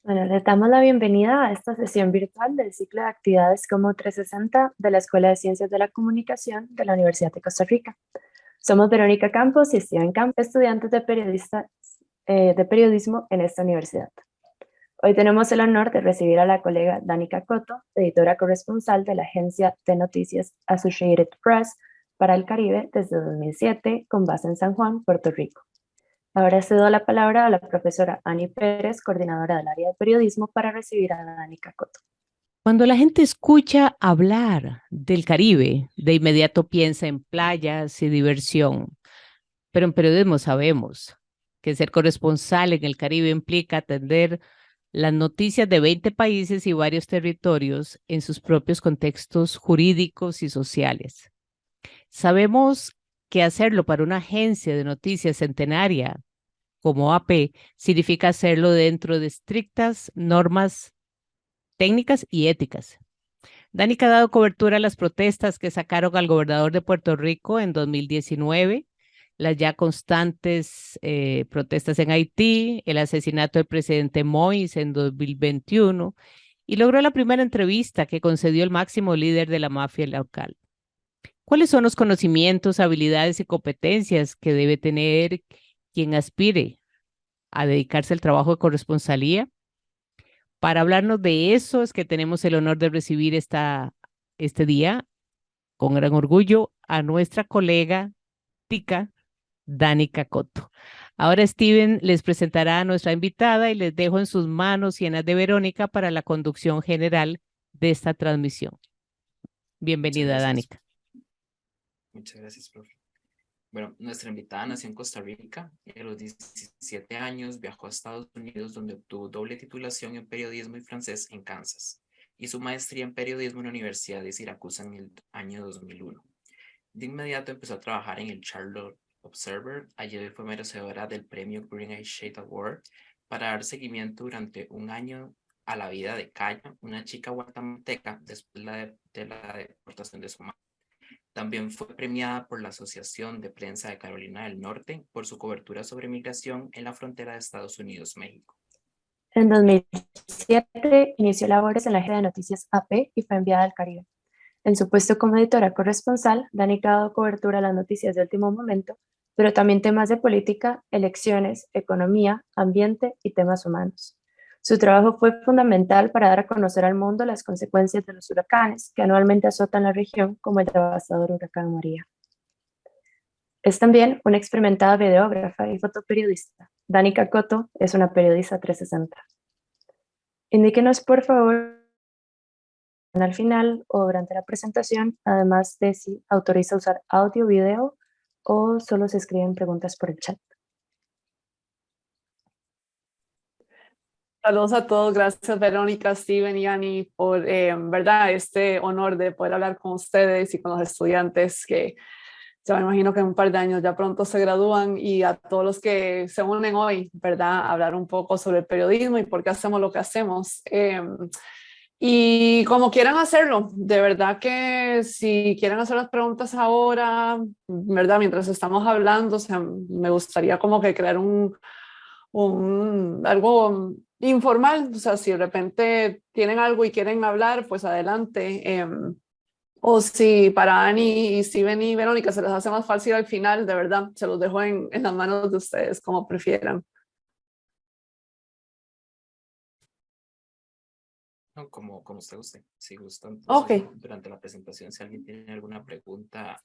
Bueno, les damos la bienvenida a esta sesión virtual del ciclo de actividades como 360 de la Escuela de Ciencias de la Comunicación de la Universidad de Costa Rica. Somos Verónica Campos y Steven Campos, estudiantes de periodismo en esta universidad. Hoy tenemos el honor de recibir a la colega Danica Cotto, editora corresponsal de la agencia de noticias Associated Press para el Caribe desde 2007, con base en San Juan, Puerto Rico. Ahora cedo la palabra a la profesora Ani Pérez, coordinadora del área de periodismo, para recibir a Danica Cotto. Cuando la gente escucha hablar del Caribe, de inmediato piensa en playas y diversión, pero en periodismo sabemos que ser corresponsal en el Caribe implica atender las noticias de 20 países y varios territorios en sus propios contextos jurídicos y sociales. Sabemos que hacerlo para una agencia de noticias centenaria como AP significa hacerlo dentro de estrictas normas técnicas y éticas. Danica ha dado cobertura a las protestas que sacaron al gobernador de Puerto Rico en 2019, las ya constantes protestas en Haití, el asesinato del presidente Moïse en 2021 y logró la primera entrevista que concedió el máximo líder de la mafia local. ¿Cuáles son los conocimientos, habilidades y competencias que debe tener quien aspire a dedicarse al trabajo de corresponsalía? Para hablarnos de eso es que tenemos el honor de recibir este día con gran orgullo a nuestra colega tica Danica Cotto. Ahora Steven les presentará a nuestra invitada y les dejo en sus manos llenas de Verónica para la conducción general de esta transmisión. Muchas Bienvenida, gracias. Danica. Muchas gracias, profe. Bueno, nuestra invitada nació en Costa Rica y a los 17 años viajó a Estados Unidos, donde obtuvo doble titulación en periodismo y francés en Kansas y su maestría en periodismo en la Universidad de Siracusa en el año 2001. De inmediato empezó a trabajar en el Charlotte Observer. Allí fue merecedora del premio Green Eye Shade Award para dar seguimiento durante un año a la vida de Kaya, una chica guatemalteca después de la deportación de su madre. También fue premiada por la Asociación de Prensa de Carolina del Norte por su cobertura sobre migración en la frontera de Estados Unidos-México. En 2007 inició labores en la agencia de noticias AP y fue enviada al Caribe. En su puesto como editora corresponsal, Danica ha dado cobertura a las noticias de último momento, pero también temas de política, elecciones, economía, ambiente y temas humanos. Su trabajo fue fundamental para dar a conocer al mundo las consecuencias de los huracanes que anualmente azotan la región, como el devastador huracán María. Es también una experimentada videógrafa y fotoperiodista. Danica Cotto es una periodista 360. Indíquenos, por favor, al final o durante la presentación, además de si autoriza usar audio, video o solo se escriben preguntas por el chat. Saludos a todos, gracias Verónica, Steven y Ani por verdad este honor de poder hablar con ustedes y con los estudiantes que ya me imagino que en un par de años ya pronto se gradúan, y a todos los que se unen hoy, verdad, a hablar un poco sobre el periodismo y por qué hacemos lo que hacemos. Y como quieran hacerlo, de verdad que si quieren hacer las preguntas ahora, verdad, mientras estamos hablando, o sea, me gustaría como que crear algo informal, o sea, si de repente tienen algo y quieren hablar, pues adelante. O si para Ani y Steven y Verónica se les hace más fácil al final, de verdad, se los dejo en las manos de ustedes, como prefieran. No, como usted guste. Si gusta, Ok, durante la presentación, si alguien tiene alguna pregunta,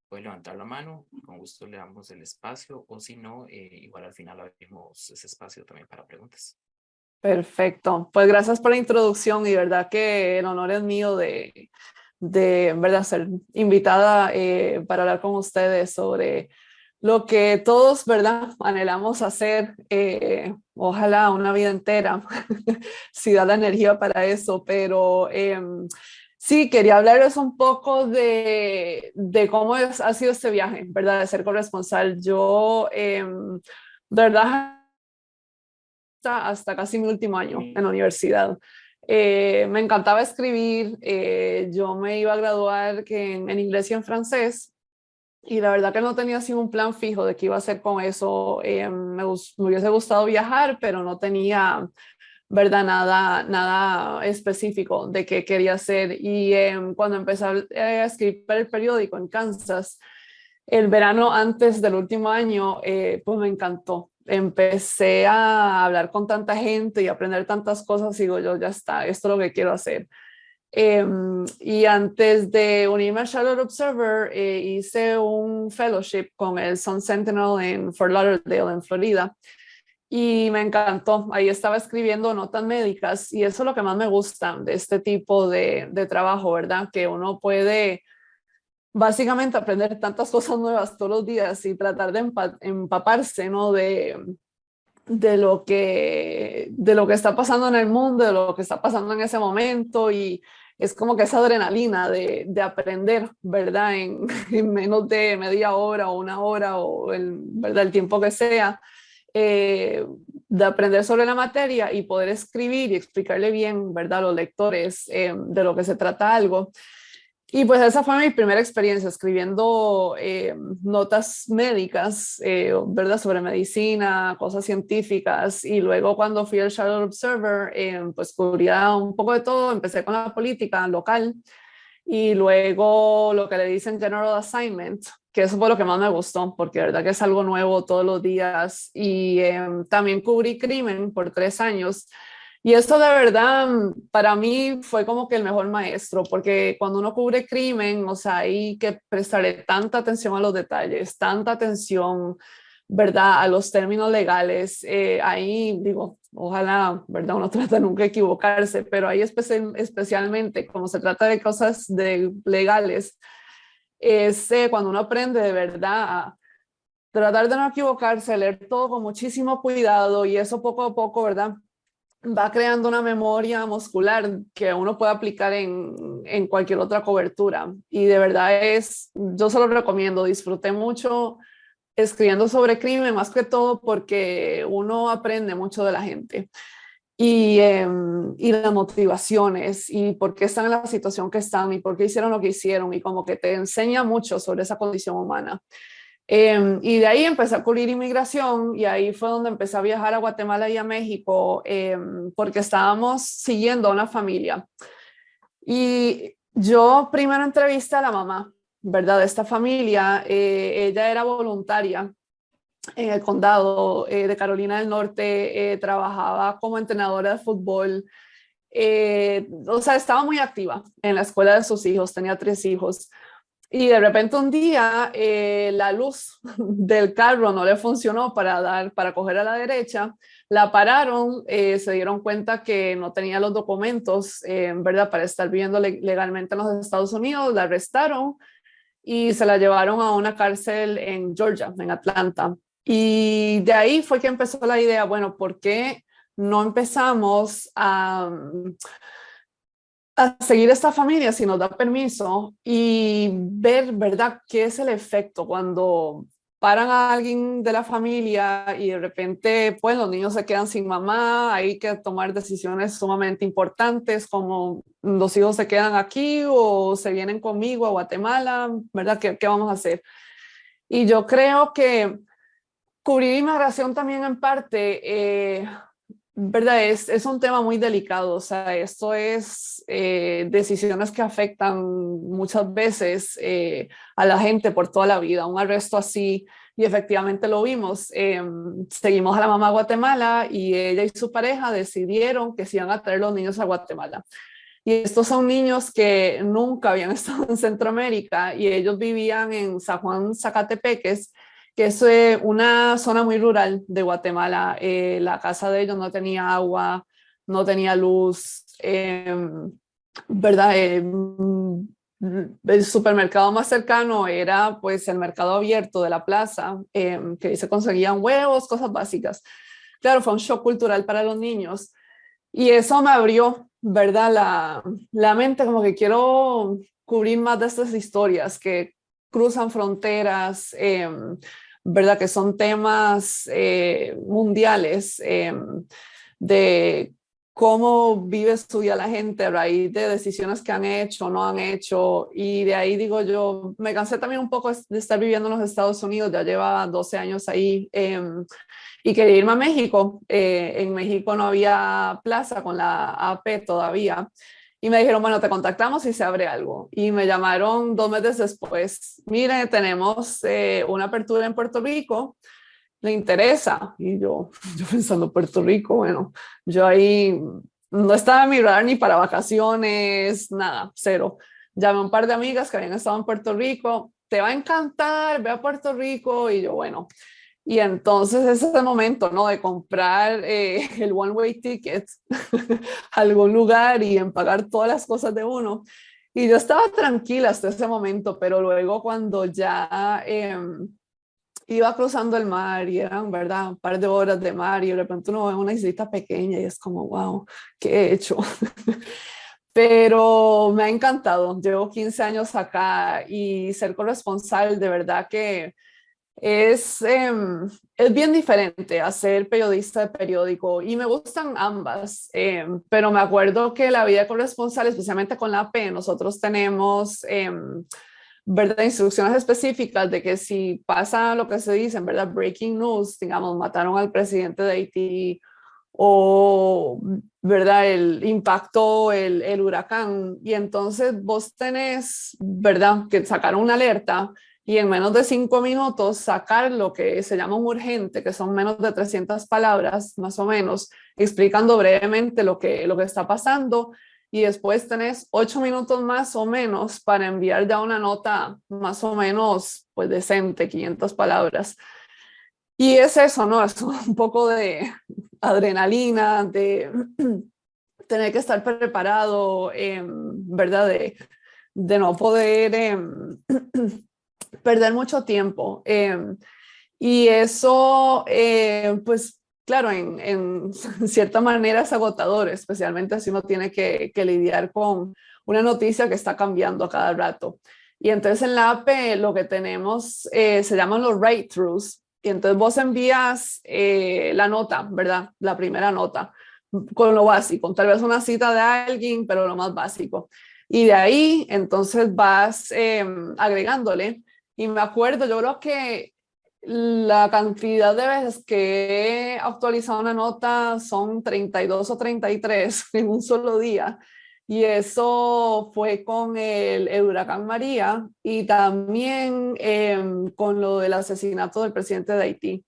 puede levantar la mano. Con gusto le damos el espacio, o si no, igual al final abrimos ese espacio también para preguntas. perfecto. Pues gracias por la introducción, y de verdad que el honor es mío de en verdad ser invitada para hablar con ustedes sobre lo que todos, verdad, anhelamos hacer, ojalá una vida entera, si da la energía para eso, pero sí, quería hablarles un poco de cómo ha sido este viaje, verdad, de ser corresponsal. Yo, verdad, hasta casi mi último año en la universidad. Me encantaba escribir, yo me iba a graduar en inglés y en francés, y la verdad que no tenía así un plan fijo de qué iba a hacer con eso. Me hubiese gustado viajar, pero no tenía ¿verdad? Nada específico de qué quería hacer. Y cuando empecé a escribir el periódico en Kansas, el verano antes del último año, pues me encantó. Empecé a hablar con tanta gente y aprender tantas cosas y digo yo, ya está, esto es lo que quiero hacer. Y antes de unirme al Charlotte Observer, hice un fellowship con el Sun Sentinel en Fort Lauderdale, en Florida. Y me encantó. Ahí estaba escribiendo notas médicas y eso es lo que más me gusta de este tipo de trabajo, ¿verdad? Que uno puede básicamente aprender tantas cosas nuevas todos los días y tratar de empaparse, ¿no? De lo que está pasando en el mundo, de lo que está pasando en ese momento, y es como que esa adrenalina de aprender, ¿verdad? En menos de media hora o una hora o ¿verdad? El tiempo que sea, de aprender sobre la materia y poder escribir y explicarle bien, ¿verdad? A los lectores de lo que se trata algo. Y pues esa fue mi primera experiencia escribiendo notas médicas, ¿verdad? Sobre medicina, cosas científicas. Y luego cuando fui al Charlotte Observer, pues cubría un poco de todo. Empecé con la política local y luego lo que le dicen General Assignment, que eso fue lo que más me gustó, porque de verdad que es algo nuevo todos los días. Y también cubrí crimen por 3 años. Y eso de verdad para mí fue como que el mejor maestro, porque cuando uno cubre crimen, o sea, hay que prestarle tanta atención a los detalles, tanta atención, ¿verdad? A los términos legales. Ahí digo, ojalá, ¿verdad? Uno trata nunca de equivocarse, pero ahí especialmente como se trata de cosas legales, es cuando uno aprende de verdad a tratar de no equivocarse, leer todo con muchísimo cuidado y eso poco a poco, ¿verdad? Va creando una memoria muscular que uno puede aplicar en cualquier otra cobertura. Y de verdad yo se lo recomiendo, disfruté mucho escribiendo sobre crimen, más que todo porque uno aprende mucho de la gente y las motivaciones y por qué están en la situación que están y por qué hicieron lo que hicieron y como que te enseña mucho sobre esa condición humana. Y de ahí empecé a cubrir inmigración y ahí fue donde empecé a viajar a Guatemala y a México porque estábamos siguiendo a una familia. Y yo primero entrevisté a la mamá, ¿verdad? De esta familia. Ella era voluntaria en el condado de Carolina del Norte, trabajaba como entrenadora de fútbol. O sea, estaba muy activa en la escuela de sus hijos, tenía 3 hijos. Y de repente un día la luz del carro no le funcionó para coger a la derecha, la pararon, se dieron cuenta que no tenía los documentos, ¿verdad? Para estar viviendo legalmente en los Estados Unidos, la arrestaron y se la llevaron a una cárcel en Georgia, en Atlanta. Y de ahí fue que empezó la idea, bueno, ¿por qué no empezamos a seguir esta familia si nos da permiso y ver, ¿verdad?, qué es el efecto cuando paran a alguien de la familia y de repente, pues los niños se quedan sin mamá, hay que tomar decisiones sumamente importantes como los hijos se quedan aquí o se vienen conmigo a Guatemala, ¿verdad? ¿Qué vamos a hacer? Y yo creo que cubrir inmigración también en parte, ¿verdad? Es un tema muy delicado, o sea, esto es decisiones que afectan muchas veces a la gente por toda la vida, un arresto así, y efectivamente lo vimos. Seguimos a la mamá a Guatemala y ella y su pareja decidieron que se iban a traer los niños a Guatemala. Y estos son niños que nunca habían estado en Centroamérica y ellos vivían en San Juan, Zacatepeques, que es una zona muy rural de Guatemala. La casa de ellos no tenía agua, no tenía luz, ¿verdad? El supermercado más cercano era pues el mercado abierto de la plaza, que ahí se conseguían huevos, cosas básicas. Claro, fue un shock cultural para los niños y eso me abrió, ¿verdad? La mente, como que quiero cubrir más de estas historias que cruzan fronteras, ¿verdad? Que son temas mundiales, de cómo vive su vida la gente a raíz de decisiones que han hecho o no han hecho. Y de ahí digo yo, me cansé también un poco de estar viviendo en los Estados Unidos, ya lleva 12 años ahí, y quería irme a México. En México no había plaza con la AP todavía. Y me dijeron, bueno, te contactamos si se abre algo. Y me llamaron 2 meses después. Mire, tenemos una apertura en Puerto Rico. ¿Le interesa? Y yo pensando, Puerto Rico, bueno, yo ahí no estaba en mi radar ni para vacaciones, nada, cero. Llamé a un par de amigas que habían estado en Puerto Rico. Te va a encantar, ve a Puerto Rico. Y yo, bueno. Y entonces ese es el momento, ¿no? De comprar el one-way ticket a algún lugar y en pagar todas las cosas de uno. Y yo estaba tranquila hasta ese momento, pero luego cuando ya iba cruzando el mar y eran, ¿verdad? Un par de horas de mar y de repente uno ve una islita pequeña y es como, wow, ¿qué he hecho? Pero me ha encantado. Llevo 15 años acá y ser corresponsal de verdad que es bien diferente a ser periodista de periódico y me gustan ambas, pero me acuerdo que la vida corresponsal, especialmente con la AP, nosotros tenemos ¿verdad? Instrucciones específicas de que si pasa lo que se dice, ¿verdad? Breaking news, digamos, mataron al presidente de Haití o, ¿verdad? El impacto, el huracán, y entonces vos tenés, ¿verdad? Que sacar una alerta y en menos de 5 minutos sacar lo que se llama un urgente, que son menos de 300 palabras, más o menos, explicando brevemente lo que está pasando, y después tenés 8 minutos más o menos para enviar ya una nota más o menos pues decente, 500 palabras. Y es eso, ¿no? Es un poco de adrenalina, de tener que estar preparado, ¿verdad? De no poder perder mucho tiempo. Y eso, pues claro, en cierta manera es agotador, especialmente si uno tiene que lidiar con una noticia que está cambiando a cada rato. Y entonces en la AP lo que tenemos se llaman los write-throughs. Y entonces vos envías la nota, ¿verdad? La primera nota, con lo básico, tal vez una cita de alguien, pero lo más básico. Y de ahí entonces vas agregándole. Y me acuerdo, yo creo que la cantidad de veces que he actualizado una nota son 32 o 33 en un solo día. Y eso fue con el huracán María y también con lo del asesinato del presidente de Haití.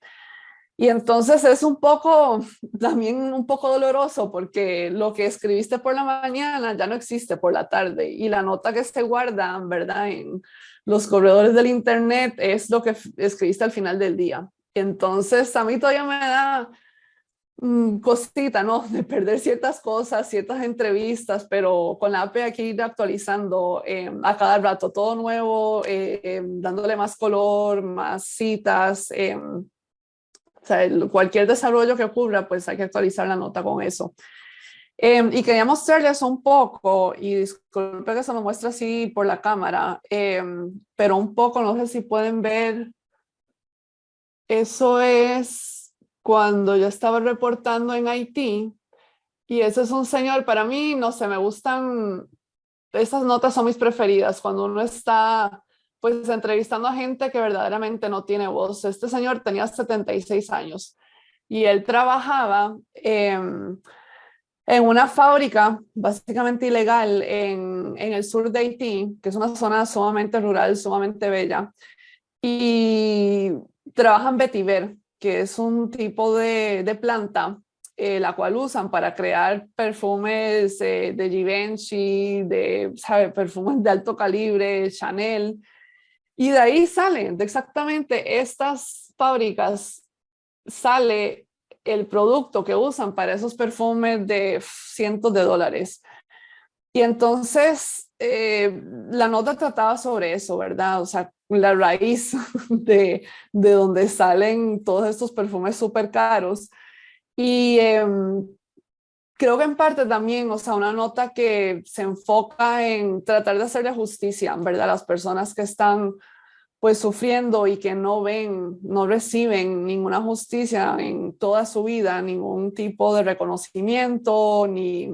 Y entonces es un poco, también un poco doloroso porque lo que escribiste por la mañana ya no existe por la tarde y la nota que se guarda, ¿verdad? En los corredores del internet es lo que escribiste al final del día. Entonces a mí todavía me da cosita, ¿no? De perder ciertas cosas, ciertas entrevistas, pero con la AP hay que ir actualizando a cada rato, todo nuevo, dándole más color, más citas. O sea, cualquier desarrollo que ocurra, pues hay que actualizar la nota con eso. Y quería mostrarles un poco, y disculpe que se me muestra así por la cámara, pero un poco, no sé si pueden ver, eso es cuando yo estaba reportando en Haití, y ese es un señor, para mí, no sé, me gustan, estas notas son mis preferidas, cuando uno está pues entrevistando a gente que verdaderamente no tiene voz. Este señor tenía 76 años y él trabajaba en una fábrica básicamente ilegal en el sur de Haití, que es una zona sumamente rural, sumamente bella, y trabaja en vetiver, que es un tipo de planta la cual usan para crear perfumes de Givenchy, ¿sabe? Perfumes de alto calibre, Chanel. Y de ahí salen, de exactamente estas fábricas, sale el producto que usan para esos perfumes de cientos de dólares. Y entonces la nota trataba sobre eso, ¿verdad? O sea, la raíz de donde salen todos estos perfumes súper caros. Y creo que en parte también, o sea, una nota que se enfoca en tratar de hacerle justicia, ¿verdad? A las personas que están pues sufriendo y que no reciben ninguna justicia en toda su vida, ningún tipo de reconocimiento, ni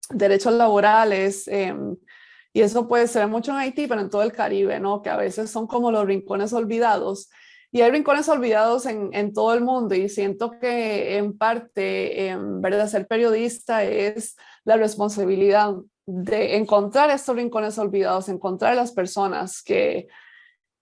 derechos laborales. Y eso puede ser mucho en Haití, pero en todo el Caribe, ¿no? Que a veces son como los rincones olvidados. Y hay rincones olvidados en todo el mundo, y siento que en parte, ¿verdad? Ser periodista es la responsabilidad de encontrar estos rincones olvidados, encontrar las personas que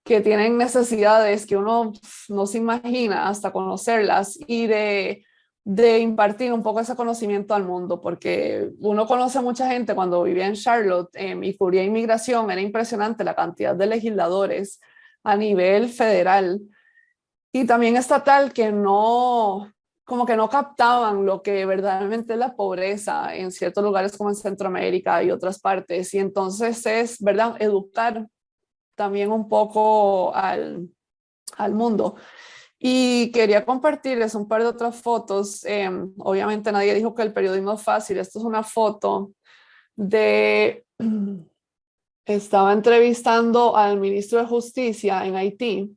tienen necesidades que uno no se imagina hasta conocerlas, y de impartir un poco ese conocimiento al mundo, porque uno conoce mucha gente. Cuando vivía en Charlotte y cubría inmigración, era impresionante la cantidad de legisladores a nivel federal y también estatal que no, como que no captaban lo que verdaderamente es la pobreza en ciertos lugares como en Centroamérica y otras partes. Y entonces es, ¿verdad?, educar también un poco al mundo. Y quería compartirles un par de otras fotos. Obviamente nadie dijo que el periodismo es fácil. Esto es una foto de... Estaba entrevistando al ministro de Justicia en Haití.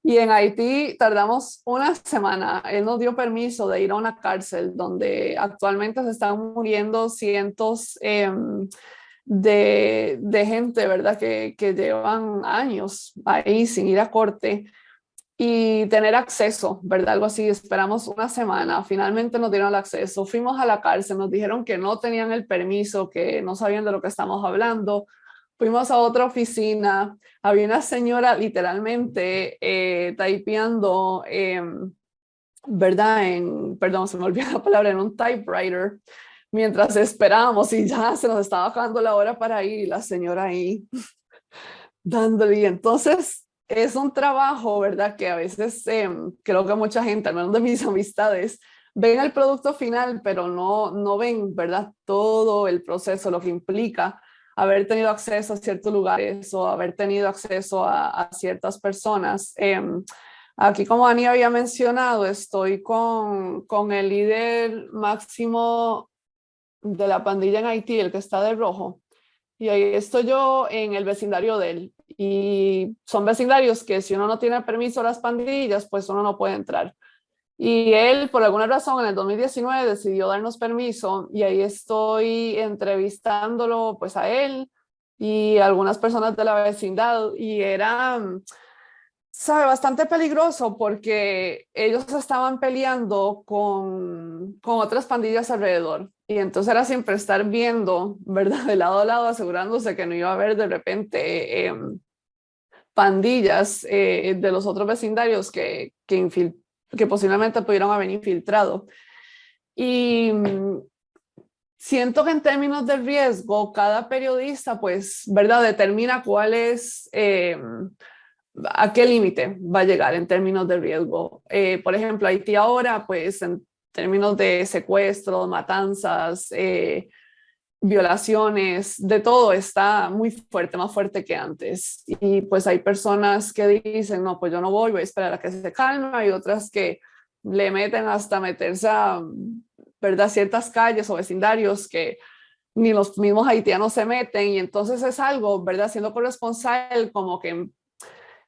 Y en Haití tardamos una semana. Él nos dio permiso de ir a una cárcel donde actualmente se están muriendo cientos de gente, ¿verdad? Que llevan años ahí sin ir a corte y tener acceso, ¿verdad? Algo así. Esperamos una semana, finalmente nos dieron el acceso. Fuimos a la cárcel, nos dijeron que no tenían el permiso, que no sabían de lo que estamos hablando. Fuimos a otra oficina, había una señora literalmente typeando, ¿verdad? Perdón, se me olvidó la palabra, en un typewriter, mientras esperábamos, y ya se nos estaba acabando la hora para ir, y la señora ahí dándole. Y entonces es un trabajo, ¿verdad? Que a veces creo que mucha gente, al menos de mis amistades, ven el producto final, pero no ven, ¿verdad?, todo el proceso, lo que implica haber tenido acceso a ciertos lugares o haber tenido acceso a ciertas personas. Aquí, como Ani había mencionado, estoy con el líder máximo de la pandilla en Haití, el que está de rojo, y ahí estoy yo en el vecindario de él. Y son vecindarios que si uno no tiene permiso a las pandillas, pues uno no puede entrar. Y él, por alguna razón, en el 2019 decidió darnos permiso, y ahí estoy entrevistándolo pues a él y a algunas personas de la vecindad. Y era, sabe, bastante peligroso porque ellos estaban peleando con otras pandillas alrededor. Y entonces era siempre estar viendo, ¿verdad?, de lado a lado, asegurándose que no iba a haber de repente pandillas de los otros vecindarios que posiblemente pudieron haber infiltrado. Y siento que en términos de riesgo, cada periodista, pues, ¿verdad?, determina cuál es, a qué límite va a llegar en términos de riesgo. Por ejemplo, Haití ahora, pues, en términos de secuestros, matanzas, violaciones, de todo está muy fuerte, más fuerte que antes. Y pues hay personas que dicen, no, pues yo no voy a esperar a que se calme. Hay otras que le meten hasta meterse a, ¿verdad?, ciertas calles o vecindarios que ni los mismos haitianos se meten. Y entonces es algo, ¿verdad?, siendo corresponsal, como que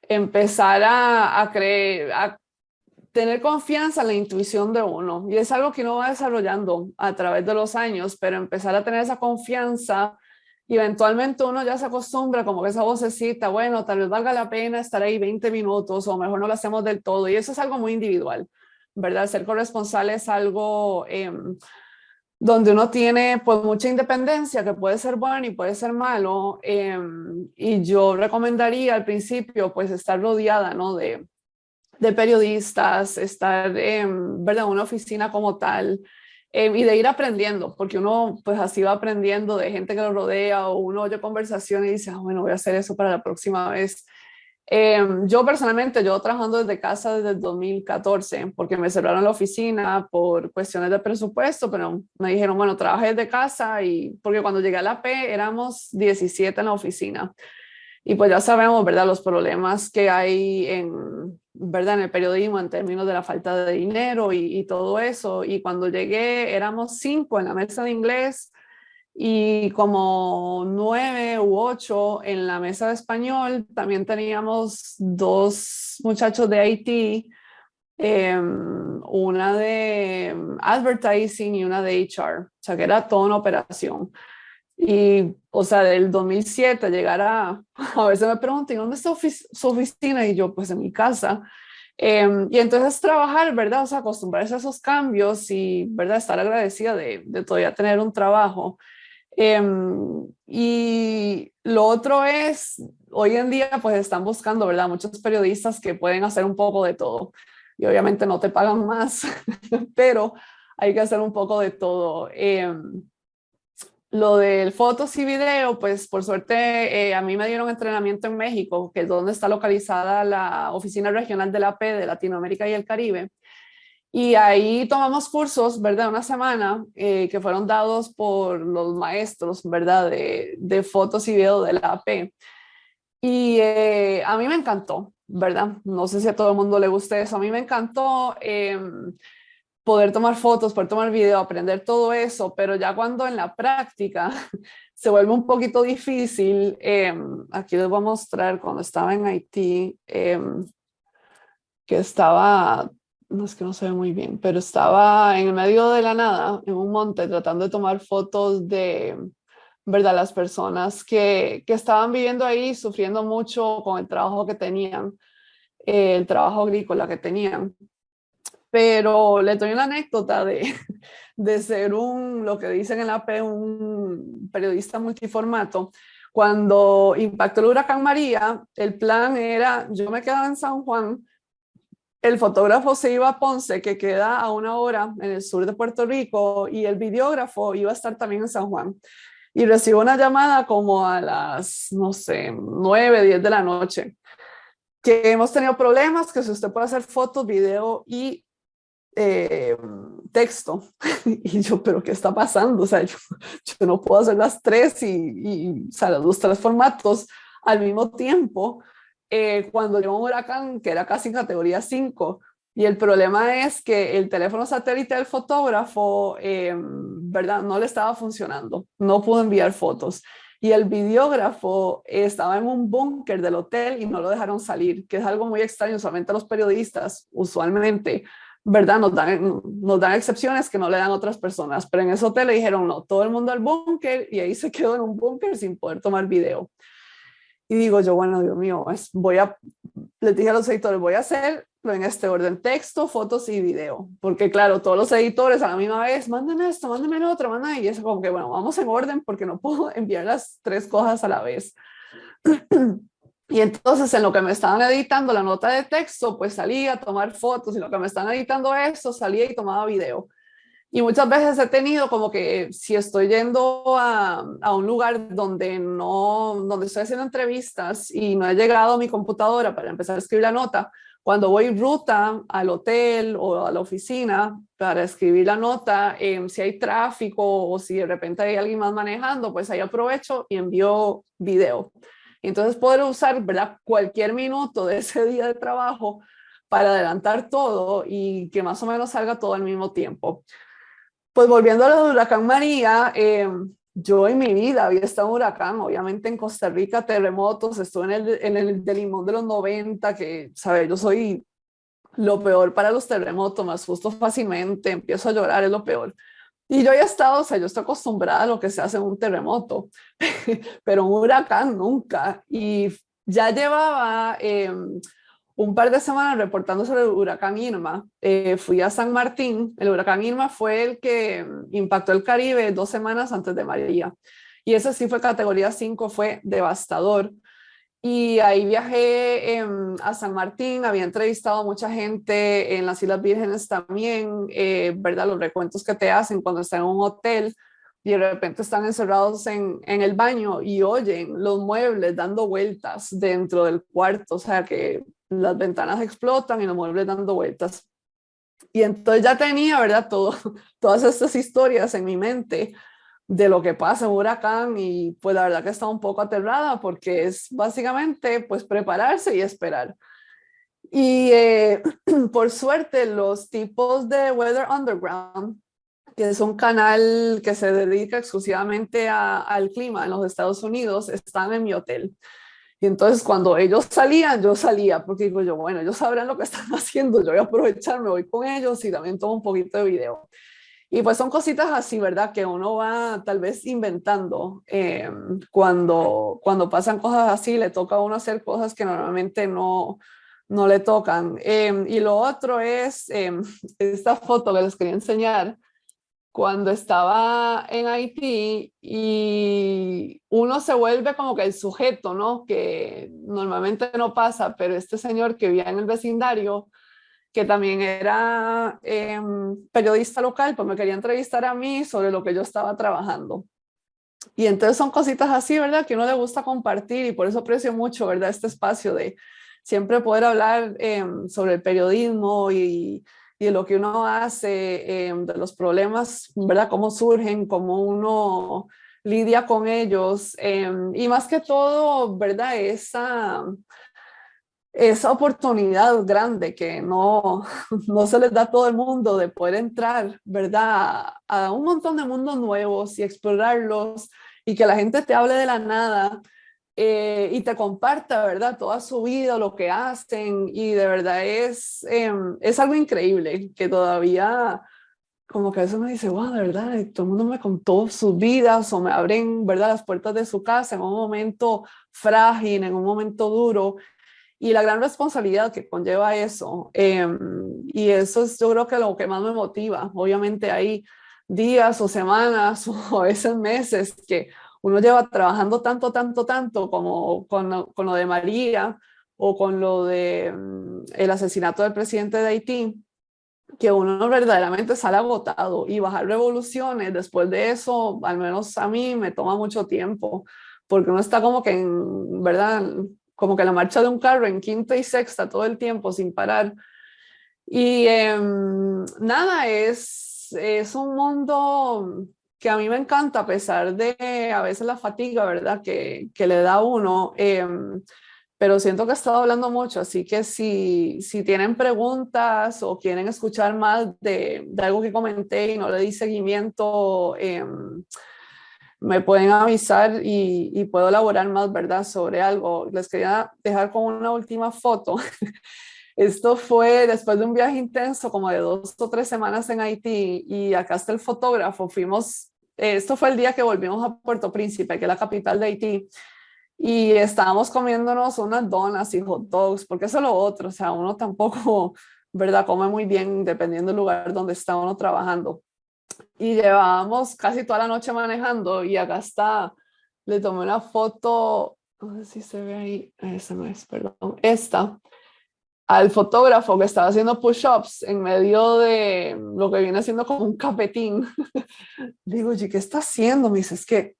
empezar a creer, a tener confianza en la intuición de uno. Y es algo que uno va desarrollando a través de los años, pero empezar a tener esa confianza, y eventualmente uno ya se acostumbra, como que esa vocecita, bueno, tal vez valga la pena estar ahí 20 minutos, o mejor no lo hacemos del todo. Y eso es algo muy individual, ¿verdad? Ser corresponsal es algo donde uno tiene pues mucha independencia, que puede ser bueno y puede ser malo. Y yo recomendaría al principio pues estar rodeada, ¿no?, de periodistas, estar ¿verdad?, en una oficina como tal, y de ir aprendiendo, porque uno pues así va aprendiendo de gente que lo rodea, o uno oye conversaciones y dice, bueno, voy a hacer eso para la próxima vez. Yo personalmente, yo trabajando desde casa desde el 2014, porque me cerraron la oficina por cuestiones de presupuesto, pero me dijeron, bueno, trabaja desde casa. Y porque cuando llegué a la P éramos 17 en la oficina. Y pues ya sabemos, ¿verdad?, los problemas que hay ¿verdad?, en el periodismo en términos de la falta de dinero y todo eso. Y cuando llegué éramos 5 en la mesa de inglés, y como 9 u 8 en la mesa de español. También teníamos 2 muchachos de Haití, una de advertising y una de HR, o sea que era toda una operación. Y, o sea, del 2007 llegar a veces me preguntan, ¿dónde está su oficina? Y yo, pues en mi casa. Y entonces trabajar, ¿verdad? O sea, acostumbrarse a esos cambios y, ¿verdad? Estar agradecida de todavía tener un trabajo. Y lo otro es, hoy en día, pues están buscando, ¿verdad? Muchos periodistas que pueden hacer un poco de todo. Y obviamente no te pagan más, pero hay que hacer un poco de todo. Lo del fotos y video, pues por suerte a mí me dieron entrenamiento en México, que es donde está localizada la oficina regional de la AP de Latinoamérica y el Caribe. Y ahí tomamos cursos, ¿verdad? Una semana que fueron dados por los maestros, ¿verdad? De fotos y video de la AP. Y a mí me encantó, ¿verdad? No sé si a todo el mundo le guste eso. A mí me encantó poder tomar fotos, poder tomar video, aprender todo eso, pero ya cuando en la práctica se vuelve un poquito difícil. Aquí les voy a mostrar cuando estaba en Haití, que estaba, no es que no se ve muy bien, pero estaba en el medio de la nada, en un monte, tratando de tomar fotos de, ¿verdad? Las personas que estaban viviendo ahí, sufriendo mucho con el trabajo que tenían, el trabajo agrícola que tenían. Pero les doy una anécdota de ser lo que dicen en la AP, un periodista multiformato. Cuando impactó el huracán María, el plan era, yo me quedaba en San Juan, el fotógrafo se iba a Ponce, que queda a 1 hora en el sur de Puerto Rico, y el videógrafo iba a estar también en San Juan. Y recibo una llamada como a las, no sé, 9, 10 de la noche, que hemos tenido problemas, que si usted puede hacer fotos, video y texto. Y yo, pero ¿qué está pasando? O sea, yo no puedo hacer las 3 o sea, los 3 formatos al mismo tiempo cuando llegó un huracán que era casi categoría 5. Y el problema es que el teléfono satélite del fotógrafo, ¿verdad? No le estaba funcionando, no pudo enviar fotos. Y el videógrafo estaba en un búnker del hotel y no lo dejaron salir, que es algo muy extraño. Usualmente los periodistas, usualmente, ¿verdad? Nos dan excepciones que no le dan otras personas, pero en ese hotel le dijeron no, todo el mundo al búnker, y ahí se quedó en un búnker sin poder tomar video. Y digo yo, bueno, Dios mío, les dije a los editores, voy a hacerlo en este orden: texto, fotos y video, porque claro, todos los editores a la misma vez, mándenme esto, mándenme lo otro, mándenme, y eso como que, bueno, vamos en orden porque no puedo enviar las 3 cosas a la vez. Y entonces en lo que me estaban editando la nota de texto, pues salía a tomar fotos, y lo que me estaban editando eso, salía y tomaba video. Y muchas veces he tenido como que si estoy yendo a un lugar donde estoy haciendo entrevistas y no he llegado a mi computadora para empezar a escribir la nota, cuando voy ruta al hotel o a la oficina para escribir la nota, si hay tráfico o si de repente hay alguien más manejando, pues ahí aprovecho y envío video. Y entonces poder usar, ¿verdad?, cualquier minuto de ese día de trabajo para adelantar todo y que más o menos salga todo al mismo tiempo. Pues volviendo a lo del huracán María, yo en mi vida había estado en huracán, obviamente en Costa Rica, terremotos, estuve en el de Limón de los 90, que, ¿sabes? Yo soy lo peor para los terremotos, me asusto fácilmente, empiezo a llorar, es lo peor. Y yo ya he estado, o sea, yo estoy acostumbrada a lo que se hace en un terremoto, pero un huracán nunca. Y ya llevaba un par de semanas reportando sobre el huracán Irma. Fui a San Martín. El huracán Irma fue el que impactó el Caribe 2 semanas antes de María. Y ese sí fue categoría 5, fue devastador. Y ahí viajé a San Martín, había entrevistado a mucha gente en las Islas Vírgenes también, ¿verdad? Los recuentos que te hacen cuando están en un hotel y de repente están encerrados en el baño y oyen los muebles dando vueltas dentro del cuarto, o sea que las ventanas explotan y los muebles dando vueltas. Y entonces ya tenía, ¿verdad?, todas estas historias en mi mente de lo que pasa en un huracán, y pues la verdad que estaba un poco aterrada porque es básicamente pues prepararse y esperar. Y por suerte los tipos de Weather Underground, que es un canal que se dedica exclusivamente al clima en los Estados Unidos, están en mi hotel. Y entonces cuando ellos salían, yo salía, porque digo yo, bueno, ellos sabrán lo que están haciendo, yo voy a aprovechar, me voy con ellos y también tomo un poquito de video. Y pues son cositas así, ¿verdad? Que uno va tal vez inventando cuando pasan cosas así, le toca a uno hacer cosas que normalmente no le tocan. Y lo otro es esta foto que les quería enseñar cuando estaba en Haití y uno se vuelve como que el sujeto, ¿no? Que normalmente no pasa, pero este señor que vivía en el vecindario, que también era periodista local, pues me quería entrevistar a mí sobre lo que yo estaba trabajando. Y entonces son cositas así, ¿verdad? Que uno le gusta compartir y por eso aprecio mucho, ¿verdad? Este espacio de siempre poder hablar sobre el periodismo y de lo que uno hace, de los problemas, ¿verdad? Cómo surgen, cómo uno lidia con ellos y más que todo, ¿verdad? Esa oportunidad grande que no se les da a todo el mundo de poder entrar, ¿verdad? A un montón de mundos nuevos y explorarlos y que la gente te hable de la nada y te comparta, ¿verdad? Toda su vida, lo que hacen y de verdad es algo increíble que todavía como que a veces me dice, wow, de verdad, todo el mundo me contó sus vidas o me abren, ¿verdad? Las puertas de su casa en un momento frágil, en un momento duro y la gran responsabilidad que conlleva eso. Y eso es yo creo que lo que más me motiva. Obviamente hay días o semanas o a veces meses que uno lleva trabajando tanto como con lo de María o con lo de el asesinato del presidente de Haití, que uno verdaderamente sale agotado y bajar revoluciones después de eso, al menos a mí me toma mucho tiempo, porque uno está como que en, ¿verdad? Como que la marcha de un carro en quinta y sexta todo el tiempo sin parar. Y nada, es un mundo que a mí me encanta a pesar de a veces la fatiga, ¿verdad? Que le da a uno. Pero siento que he estado hablando mucho, así que si tienen preguntas o quieren escuchar más de algo que comenté y no le di seguimiento, me pueden avisar y puedo elaborar más, ¿verdad? Sobre algo. Les quería dejar con una última foto. Esto fue después de un viaje intenso, como de 2 o 3 semanas en Haití, y acá está el fotógrafo. Esto fue el día que volvimos a Puerto Príncipe, que es la capital de Haití, y estábamos comiéndonos unas donas y hot dogs, porque eso es lo otro, o sea, uno tampoco, ¿verdad? Come muy bien dependiendo del lugar donde está uno trabajando. Y llevábamos casi toda la noche manejando y acá está, le tomé una foto, no sé si se ve ahí, esa no es, perdón, esta, al fotógrafo que estaba haciendo push-ups en medio de lo que viene siendo como un capetín. Digo, ¿y qué está haciendo? Me dice, es que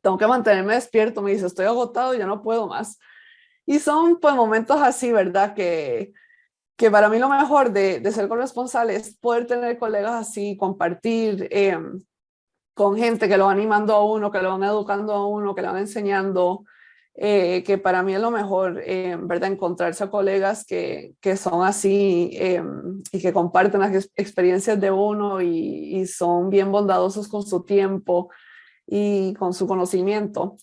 tengo que mantenerme despierto. Me dice, estoy agotado, ya no puedo más. Y son pues momentos así, ¿verdad? Que para mí lo mejor de ser corresponsal es poder tener colegas así, compartir con gente que lo va animando a uno, que lo van educando a uno, que lo van enseñando, que para mí es lo mejor, ¿verdad? Encontrarse a colegas que son así y que comparten las experiencias de uno y son bien bondadosos con su tiempo y con su conocimiento.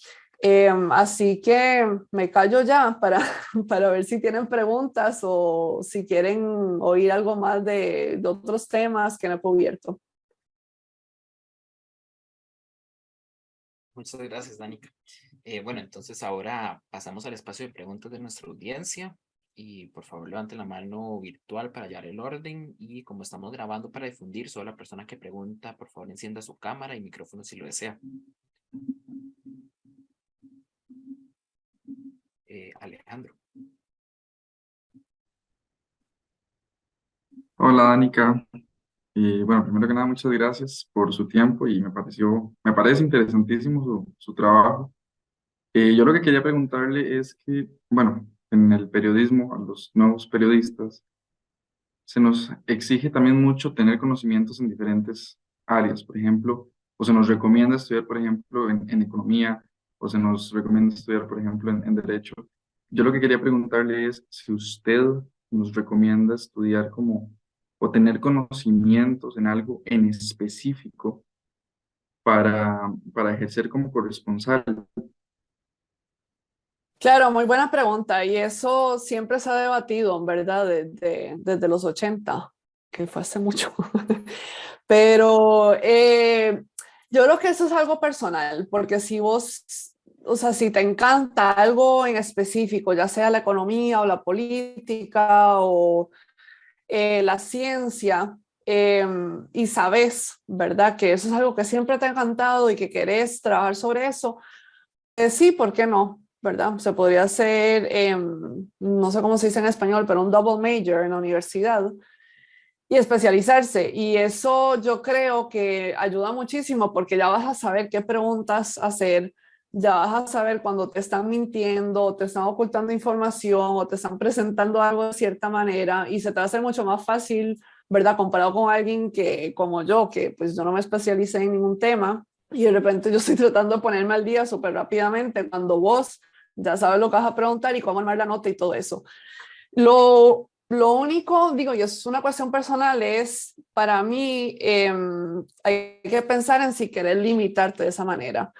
Así que me callo ya para ver si tienen preguntas o si quieren oír algo más de otros temas que no he cubierto. Muchas gracias, Danica. Bueno, entonces ahora pasamos al espacio de preguntas de nuestra audiencia y por favor levanten la mano virtual para hallar el orden y como estamos grabando para difundir, solo la persona que pregunta, por favor encienda su cámara y micrófono si lo desea. Alejandro. Hola, Danica. Bueno, primero que nada, muchas gracias por su tiempo y me parece interesantísimo su trabajo. Yo lo que quería preguntarle es que, bueno, en el periodismo, a los nuevos periodistas, se nos exige también mucho tener conocimientos en diferentes áreas. Por ejemplo, o se nos recomienda estudiar, por ejemplo, en economía, o se nos recomienda estudiar, por ejemplo, en derecho. Yo lo que quería preguntarle es si usted nos recomienda estudiar como o tener conocimientos en algo en específico para ejercer como corresponsal? Claro, muy buena pregunta y eso siempre se ha debatido, ¿verdad? Desde los 80, que fue hace mucho. Pero yo creo que eso es algo personal, porque si vos, o sea, si te encanta algo en específico, ya sea la economía o la política o la ciencia, y sabes, ¿verdad? Que eso es algo que siempre te ha encantado y que querés trabajar sobre eso, sí, ¿por qué no? ¿Verdad? Se podría hacer, no sé cómo se dice en español, pero un double major en la universidad y especializarse. Y eso yo creo que ayuda muchísimo porque ya vas a saber qué preguntas hacer, ya vas a saber cuando te están mintiendo, te están ocultando información o te están presentando algo de cierta manera y se te va a hacer mucho más fácil, ¿verdad? Comparado con alguien que, como yo, que pues yo no me especialicé en ningún tema y de repente yo estoy tratando de ponerme al día súper rápidamente cuando vos ya sabes lo que vas a preguntar y cómo armar la nota y todo eso. Lo único, digo, y es una cuestión personal, es para mí hay que pensar en si querés limitarte de esa manera,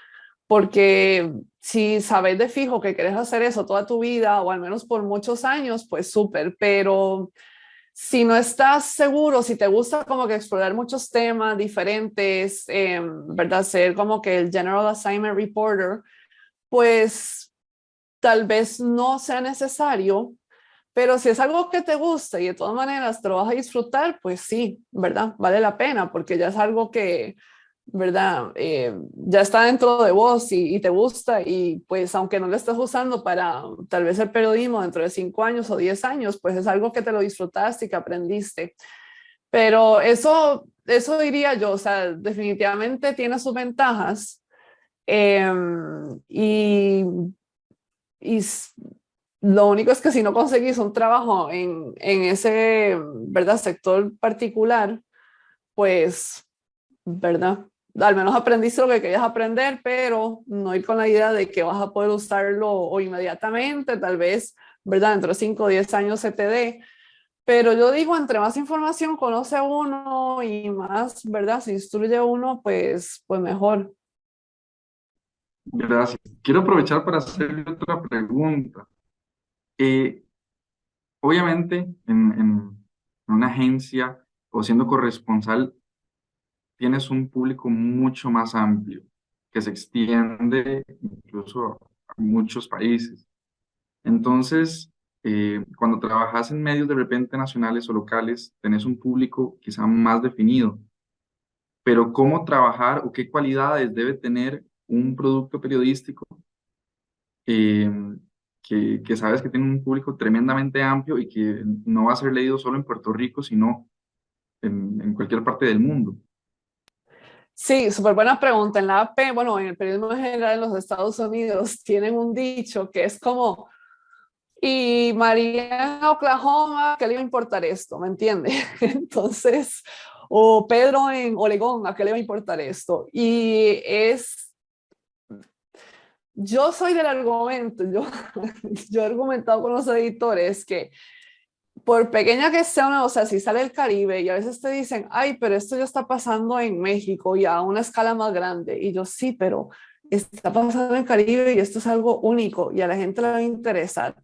porque si sabes de fijo que querés hacer eso toda tu vida o al menos por muchos años, pues súper, pero si no estás seguro, si te gusta como que explorar muchos temas diferentes, ¿verdad? Ser como que el General Assignment Reporter, pues tal vez no sea necesario, pero si es algo que te gusta y de todas maneras te lo vas a disfrutar, pues sí, ¿verdad? Vale la pena porque ya es algo que, ¿verdad? Ya está dentro de vos y te gusta y pues aunque no lo estés usando para tal vez el periodismo dentro de 5 años o 10 años, pues es algo que te lo disfrutaste y que aprendiste. Pero eso diría yo, o sea, definitivamente tiene sus ventajas. Y y lo único es que si no conseguís un trabajo en ese, ¿verdad? Sector particular, pues, ¿verdad? Al menos aprendiste lo que querías aprender, pero no ir con la idea de que vas a poder usarlo o inmediatamente, tal vez, ¿verdad? Dentro de 5 o 10 años se te dé. Pero yo digo, entre más información conoce uno y más, ¿verdad? Se instruye uno, pues mejor. Gracias. Quiero aprovechar para hacerle otra pregunta. Eh, Obviamente, en una agencia o siendo corresponsal, tienes un público mucho más amplio que se extiende incluso a muchos países. Entonces, cuando trabajas en medios de repente nacionales o locales, tenés un público quizá más definido, pero ¿cómo trabajar o qué cualidades debe tener un producto periodístico eh, que sabes que tiene un público tremendamente amplio y que no va a ser leído solo en Puerto Rico, sino en cualquier parte del mundo? Sí, súper buena pregunta. En la AP, bueno, en el periodismo en general en los Estados Unidos tienen un dicho que es como, y María en Oklahoma, ¿qué le iba a importar esto? ¿Me entiende? Entonces, o Pedro en Oregón, ¿a qué le iba a importar esto? Y es, yo soy del argumento, yo he argumentado con los editores que por pequeña que sea una, o sea, si sale el Caribe y a veces te dicen, ay, pero esto ya está pasando en México y a una escala más grande. Y yo, sí, pero está pasando en el Caribe y esto es algo único y a la gente le va a interesar.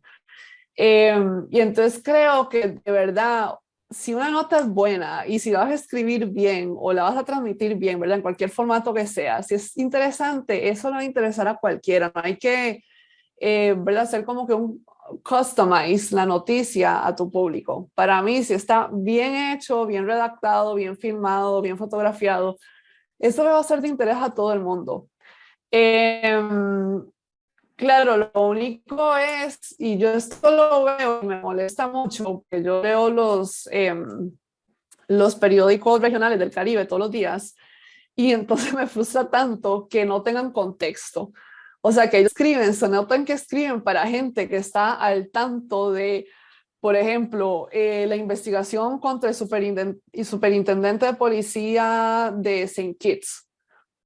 Y entonces creo que de verdad, si una nota es buena y si la vas a escribir bien o la vas a transmitir bien, ¿verdad? En cualquier formato que sea, si es interesante, eso le va a interesar a cualquiera. No hay que, ¿verdad? Hacer como que un customize la noticia a tu público. Para mí, si está bien hecho, bien redactado, bien filmado, bien fotografiado, eso le va a ser de interés a todo el mundo. Claro, lo único es, y yo esto lo veo y me molesta mucho, que yo leo los periódicos regionales del Caribe todos los días y entonces me frustra tanto que no tengan contexto. O sea, que ellos escriben, se notan que escriben para gente que está al tanto de, por ejemplo, la investigación contra el superintendente de policía de Saint Kitts.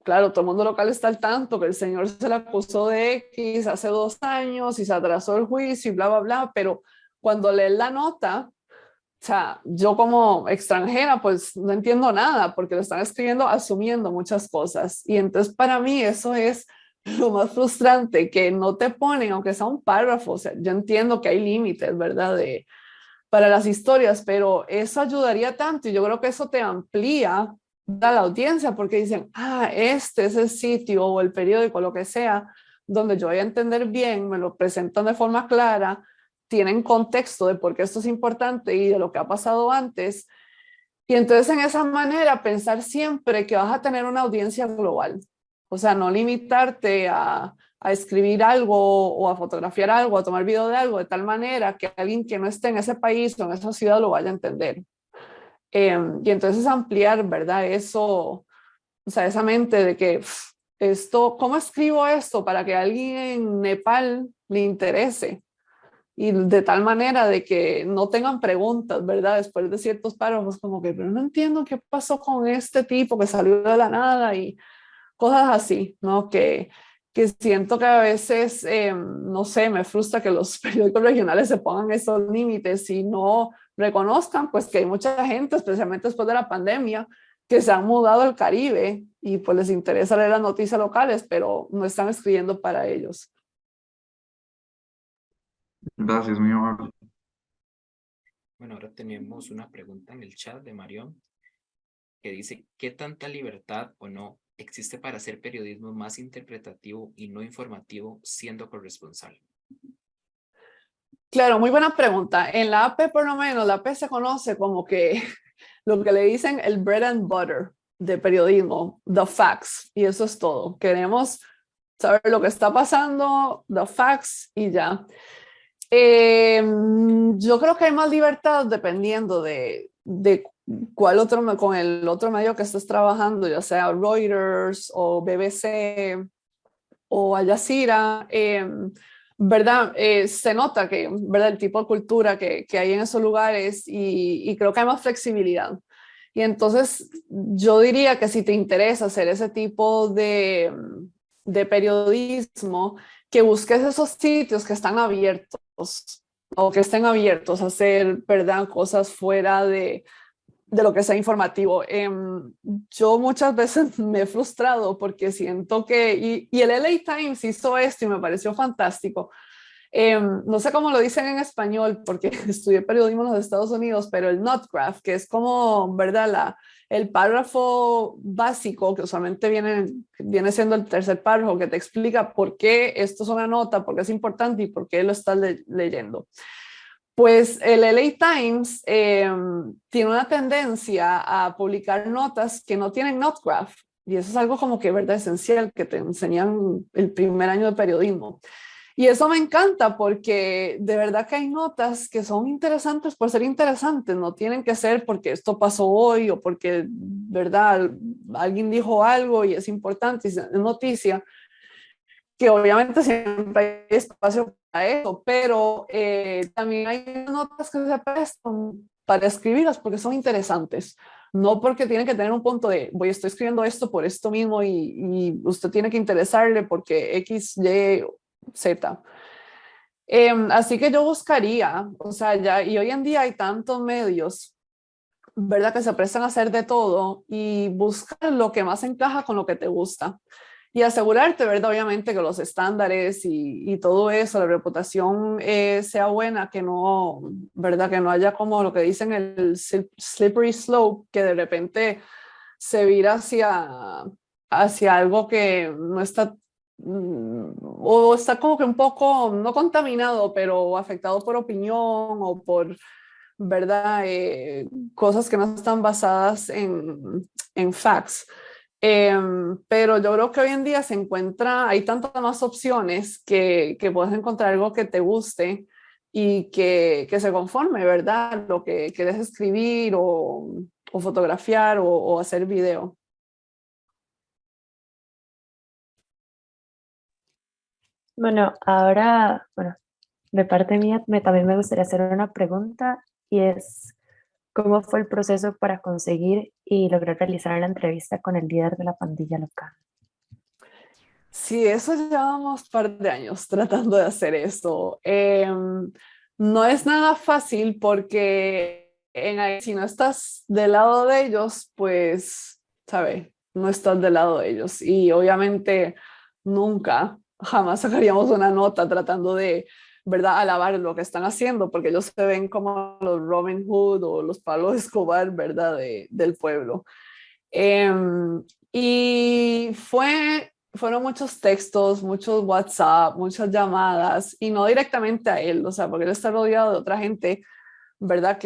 Claro, todo el mundo local está al tanto que el señor se le acusó de X hace 2 años y se atrasó el juicio y bla, bla, bla, pero cuando lees la nota, sea, yo como extranjera pues no entiendo nada porque lo están escribiendo asumiendo muchas cosas. Y entonces para mí eso es lo más frustrante, que no te ponen, aunque sea un párrafo. O sea, yo entiendo que hay límites, ¿verdad? Para las historias, pero eso ayudaría tanto y yo creo que eso te amplía a la audiencia porque dicen, ah, este es el sitio o el periódico, lo que sea, donde yo voy a entender bien, me lo presentan de forma clara, tienen contexto de por qué esto es importante y de lo que ha pasado antes. Y entonces en esa manera pensar siempre que vas a tener una audiencia global. O sea, no limitarte a escribir algo o a fotografiar algo, a tomar video de algo, de tal manera que alguien que no esté en ese país o en esa ciudad lo vaya a entender. Y entonces ampliar, ¿verdad? Eso, o sea, esa mente de que esto, ¿cómo escribo esto para que a alguien en Nepal le interese? Y de tal manera de que no tengan preguntas, ¿verdad? Después de ciertos párrafos, como que, pero no entiendo qué pasó con este tipo que salió de la nada y cosas así, ¿no? Que siento que a veces, no sé, me frustra que los periódicos regionales se pongan esos límites y no reconozcan, pues, que hay mucha gente, especialmente después de la pandemia, que se han mudado al Caribe y pues les interesa leer las noticias locales, pero no están escribiendo para ellos. Gracias, muy amable. Bueno, ahora tenemos una pregunta en el chat de Marión que dice, ¿qué tanta libertad o no existe para hacer periodismo más interpretativo y no informativo siendo corresponsal? Claro, muy buena pregunta. En la AP, por lo menos, la AP se conoce como que lo que le dicen el bread and butter de periodismo, the facts, y eso es todo. Queremos saber lo que está pasando, the facts y ya. Yo creo que hay más libertad dependiendo de cuál otro, con el otro medio que estés trabajando, ya sea Reuters o BBC o Al Jazeera. ¿Verdad? Se nota que, ¿verdad? El tipo de cultura que hay en esos lugares y creo que hay más flexibilidad. Y entonces yo diría que si te interesa hacer ese tipo de periodismo, que busques esos sitios que están abiertos o que estén abiertos a hacer, ¿verdad? Cosas fuera de lo que sea informativo. Yo muchas veces me he frustrado porque siento que, y el LA Times hizo esto y me pareció fantástico. No sé cómo lo dicen en español porque estudié periodismo en los Estados Unidos, pero el nut graph, que es como, ¿verdad? El párrafo básico, que usualmente viene siendo el tercer párrafo, que te explica por qué esto es una nota, por qué es importante y por qué lo estás leyendo. Pues el LA Times tiene una tendencia a publicar notas que no tienen note graph, y eso es algo como que, ¿verdad? Esencial que te enseñan el primer año de periodismo. Y eso me encanta porque de verdad que hay notas que son interesantes por ser interesantes, no tienen que ser porque esto pasó hoy o porque, ¿verdad? Alguien dijo algo y es importante y es noticia, que obviamente siempre hay espacio para eso, pero también hay notas que se prestan para escribirlas porque son interesantes, no porque tienen que tener un punto de, estoy escribiendo esto por esto mismo y usted tiene que interesarle porque X, Y, Z. Así que yo buscaría, o sea, ya, y hoy en día hay tantos medios, ¿verdad? Que se prestan a hacer de todo y buscar lo que más encaja con lo que te gusta. Y asegurarte, ¿verdad? Obviamente que los estándares y todo eso, la reputación sea buena, que no, ¿verdad? Que no haya como lo que dicen el slippery slope, que de repente se vira hacia algo que no está, o está como que un poco, no contaminado, pero afectado por opinión o por, ¿verdad? Cosas que no están basadas en facts. Pero yo creo que hoy en día hay tantas más opciones que puedes encontrar algo que te guste y que se conforme, ¿verdad? Lo que quieres escribir o fotografiar o hacer video. Bueno, ahora, bueno, de parte mía también me gustaría hacer una pregunta y es, ¿cómo fue el proceso para conseguir y lograr realizar la entrevista con el líder de la pandilla local? Sí, eso llevamos un par de años tratando de hacer esto. No es nada fácil porque si no estás del lado de ellos, pues, ¿sabes? No estás del lado de ellos. Y obviamente nunca, jamás sacaríamos una nota tratando de, ¿verdad?, alabar lo que están haciendo, porque ellos se ven como los Robin Hood o los Pablo Escobar, ¿verdad?, del pueblo. Y fueron muchos textos, muchos WhatsApp, muchas llamadas, y no directamente a él, o sea, porque él está rodeado de otra gente, ¿verdad?,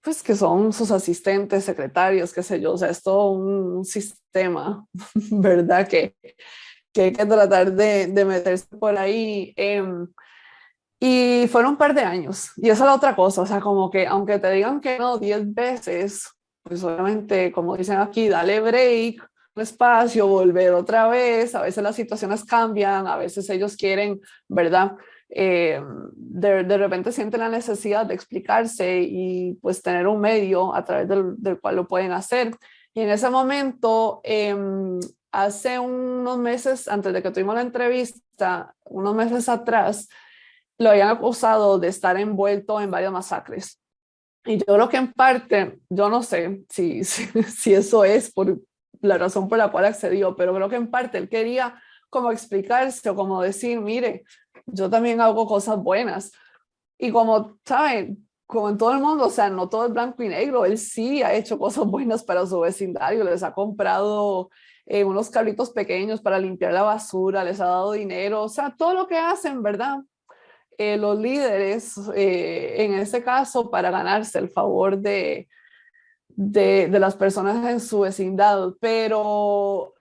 pues que son sus asistentes, secretarios, qué sé yo, o sea, es todo un sistema, ¿verdad?, que hay que tratar de meterse por ahí. Y fueron un par de años, y esa es la otra cosa, o sea, como que aunque te digan que no 10 veces, pues obviamente, como dicen aquí, dale break, un espacio, volver otra vez, a veces las situaciones cambian, a veces ellos quieren, ¿verdad? De repente sienten la necesidad de explicarse y pues tener un medio a través del cual lo pueden hacer. Y en ese momento, hace unos meses, antes de que tuvimos la entrevista, unos meses atrás, lo habían acusado de estar envuelto en varias masacres. Y yo creo que en parte, yo no sé si eso es por la razón por la cual accedió, pero creo que en parte él quería como explicarse o como decir, mire, yo también hago cosas buenas. Y como, ¿saben? Como en todo el mundo, o sea, no todo es blanco y negro, él sí ha hecho cosas buenas para su vecindario, les ha comprado unos carritos pequeños para limpiar la basura, les ha dado dinero, o sea, todo lo que hacen, ¿verdad? Los líderes, en este caso, para ganarse el favor de las personas en su vecindad, pero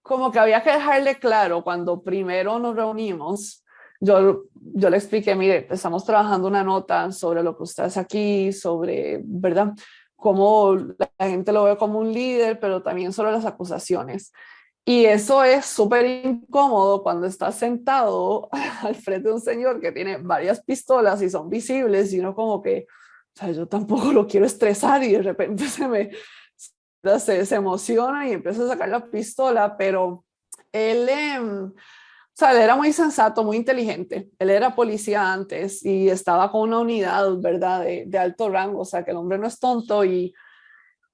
como que había que dejarle claro cuando primero nos reunimos, yo le expliqué, mire, estamos trabajando una nota sobre lo que usted hace aquí, sobre, ¿verdad?, cómo la gente lo ve como un líder, pero también sobre las acusaciones. Y eso es súper incómodo cuando estás sentado al frente de un señor que tiene varias pistolas y son visibles y uno como que, o sea, yo tampoco lo quiero estresar y de repente se emociona y empieza a sacar la pistola, pero él, o sea, él era muy sensato, muy inteligente. Él era policía antes y estaba con una unidad, ¿verdad?, de alto rango, o sea, que el hombre no es tonto y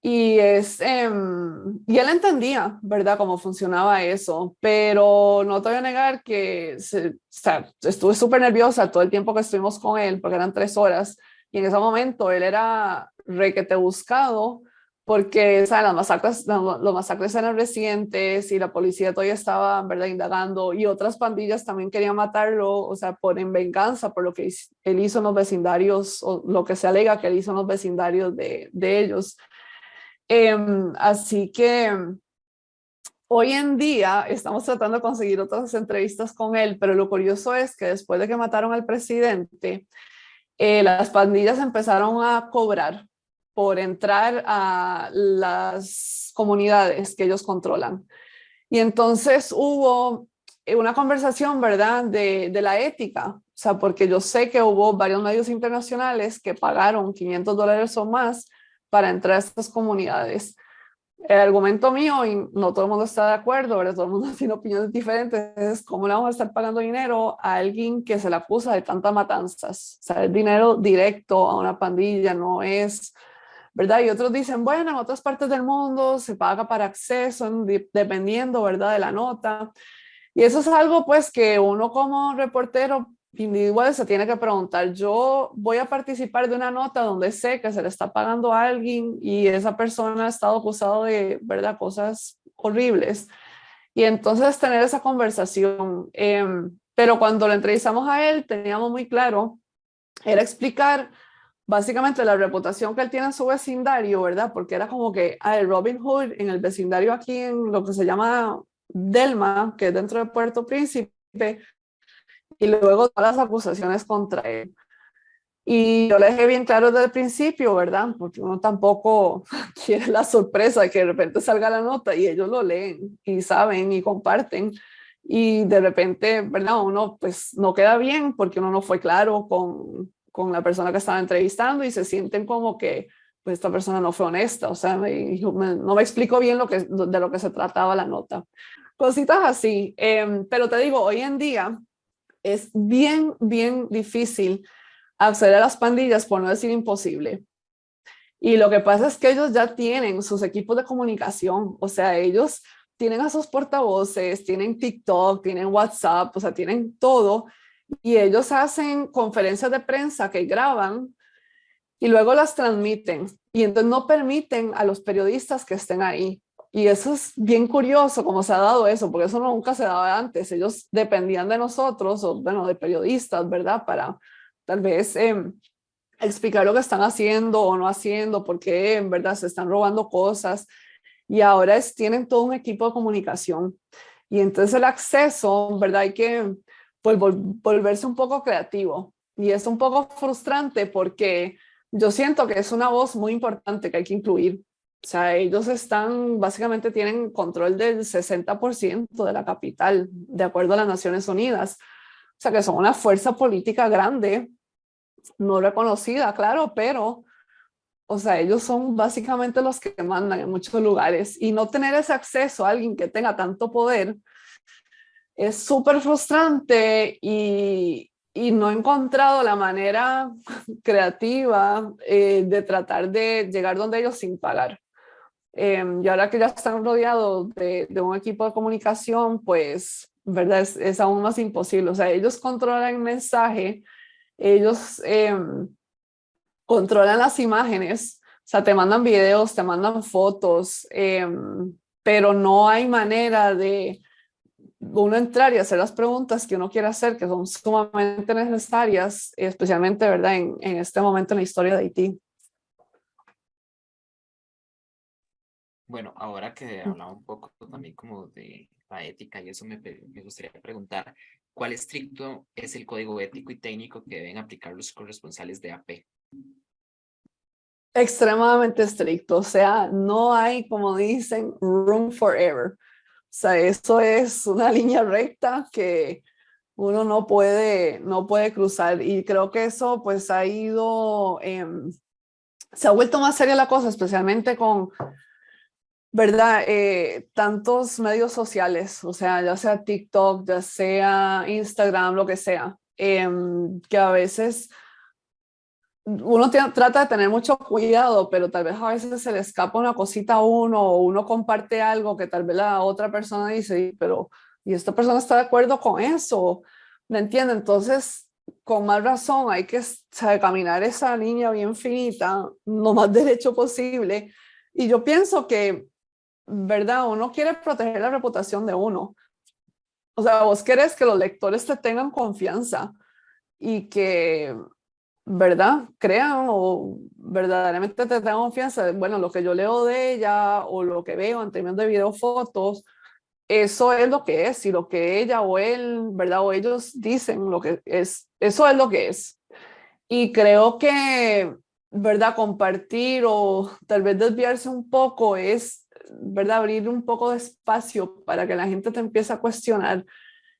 y él entendía, ¿verdad?, cómo funcionaba eso, pero no te voy a negar que o sea, estuve súper nerviosa todo el tiempo que estuvimos con él, porque eran 3 horas, y en ese momento él era requete buscado, porque, o sea, los masacres eran recientes y la policía todavía estaba, ¿verdad?, indagando, y otras pandillas también querían matarlo, o sea, en venganza por lo que él hizo en los vecindarios, o lo que se alega que él hizo en los vecindarios de ellos. Así que hoy en día estamos tratando de conseguir otras entrevistas con él, pero lo curioso es que después de que mataron al presidente, las pandillas empezaron a cobrar por entrar a las comunidades que ellos controlan. Y entonces hubo una conversación, ¿verdad?, de la ética, o sea, porque yo sé que hubo varios medios internacionales que pagaron $500 o más para entrar a estas comunidades. El argumento mío, y no todo el mundo está de acuerdo, ¿verdad?, todo el mundo tiene opiniones diferentes, es cómo le vamos a estar pagando dinero a alguien que se le acusa de tantas matanzas. O sea, el dinero directo a una pandilla no es, ¿verdad? Y otros dicen, bueno, en otras partes del mundo se paga para acceso, dependiendo, ¿verdad?, de la nota. Y eso es algo pues que uno como reportero individual se tiene que preguntar, yo voy a participar de una nota donde sé que se le está pagando a alguien y esa persona ha estado acusado de, ¿verdad?, cosas horribles. Y entonces tener esa conversación, pero cuando lo entrevistamos a él teníamos muy claro, era explicar básicamente la reputación que él tiene en su vecindario, ¿verdad? Porque era como que el Robin Hood en el vecindario aquí en lo que se llama Delma, que es dentro de Puerto Príncipe, y luego todas las acusaciones contra él. Y yo le dejé bien claro desde el principio, ¿verdad? Porque uno tampoco quiere la sorpresa de que de repente salga la nota y ellos lo leen y saben y comparten. Y de repente, ¿verdad?, uno pues no queda bien porque uno no fue claro con la persona que estaba entrevistando y se sienten como que pues esta persona no fue honesta, o sea, no me explicó bien de lo que se trataba la nota. Cositas así, pero te digo, hoy en día es bien, bien difícil acceder a las pandillas, por no decir imposible. Y lo que pasa es que ellos ya tienen sus equipos de comunicación, o sea, ellos tienen a sus portavoces, tienen TikTok, tienen WhatsApp, o sea, tienen todo, y ellos hacen conferencias de prensa que graban y luego las transmiten, y entonces no permiten a los periodistas que estén ahí. Y eso es bien curioso cómo se ha dado eso, porque eso nunca se daba antes. Ellos dependían de nosotros, o bueno, de periodistas, ¿verdad? Para tal vez explicar lo que están haciendo o no haciendo, por qué en verdad se están robando cosas. Y ahora tienen todo un equipo de comunicación. Y entonces el acceso, ¿verdad? Hay que pues, volverse un poco creativo. Y es un poco frustrante porque yo siento que es una voz muy importante que hay que incluir. O sea, ellos básicamente tienen control del 60% de la capital, de acuerdo a las Naciones Unidas. O sea, que son una fuerza política grande, no reconocida, claro, pero, o sea, ellos son básicamente los que mandan en muchos lugares. Y no tener ese acceso a alguien que tenga tanto poder es súper frustrante y no he encontrado la manera creativa de tratar de llegar donde ellos sin pagar. Y ahora que ya están rodeados de un equipo de comunicación, pues, ¿verdad? Es aún más imposible. O sea, ellos controlan el mensaje, ellos controlan las imágenes, o sea, te mandan videos, te mandan fotos, pero no hay manera de uno entrar y hacer las preguntas que uno quiere hacer, que son sumamente necesarias, especialmente, ¿verdad? En este momento en la historia de Haití. Bueno, ahora que hablaba un poco también como de la ética y eso me gustaría preguntar, ¿cuál estricto es el código ético y técnico que deben aplicar los corresponsales de AP? Extremadamente estricto, o sea, no hay, como dicen, room for error. O sea, eso es una línea recta que uno no puede cruzar, y creo que eso pues ha ido, se ha vuelto más seria la cosa, especialmente con, ¿verdad? Tantos medios sociales, o sea, ya sea TikTok, ya sea Instagram, lo que sea, que a veces uno trata de tener mucho cuidado, pero tal vez a veces se le escapa una cosita a uno, o uno comparte algo que tal vez la otra persona dice, pero ¿y esta persona está de acuerdo con eso? ¿Me entiende? Entonces, con más razón, hay que caminar esa línea bien finita, lo más derecho posible. Y yo pienso que, ¿verdad? Uno quiere proteger la reputación de uno. O sea, vos querés que los lectores te tengan confianza y que, ¿verdad? Crean o verdaderamente te tengan confianza. Bueno, lo que yo leo de ella o lo que veo en términos de video, fotos, eso es lo que es, y lo que ella o él, ¿verdad? O ellos dicen lo que es, eso es lo que es. Y creo que, ¿verdad? Compartir o tal vez desviarse un poco es, ¿verdad? Abrir un poco de espacio para que la gente te empiece a cuestionar.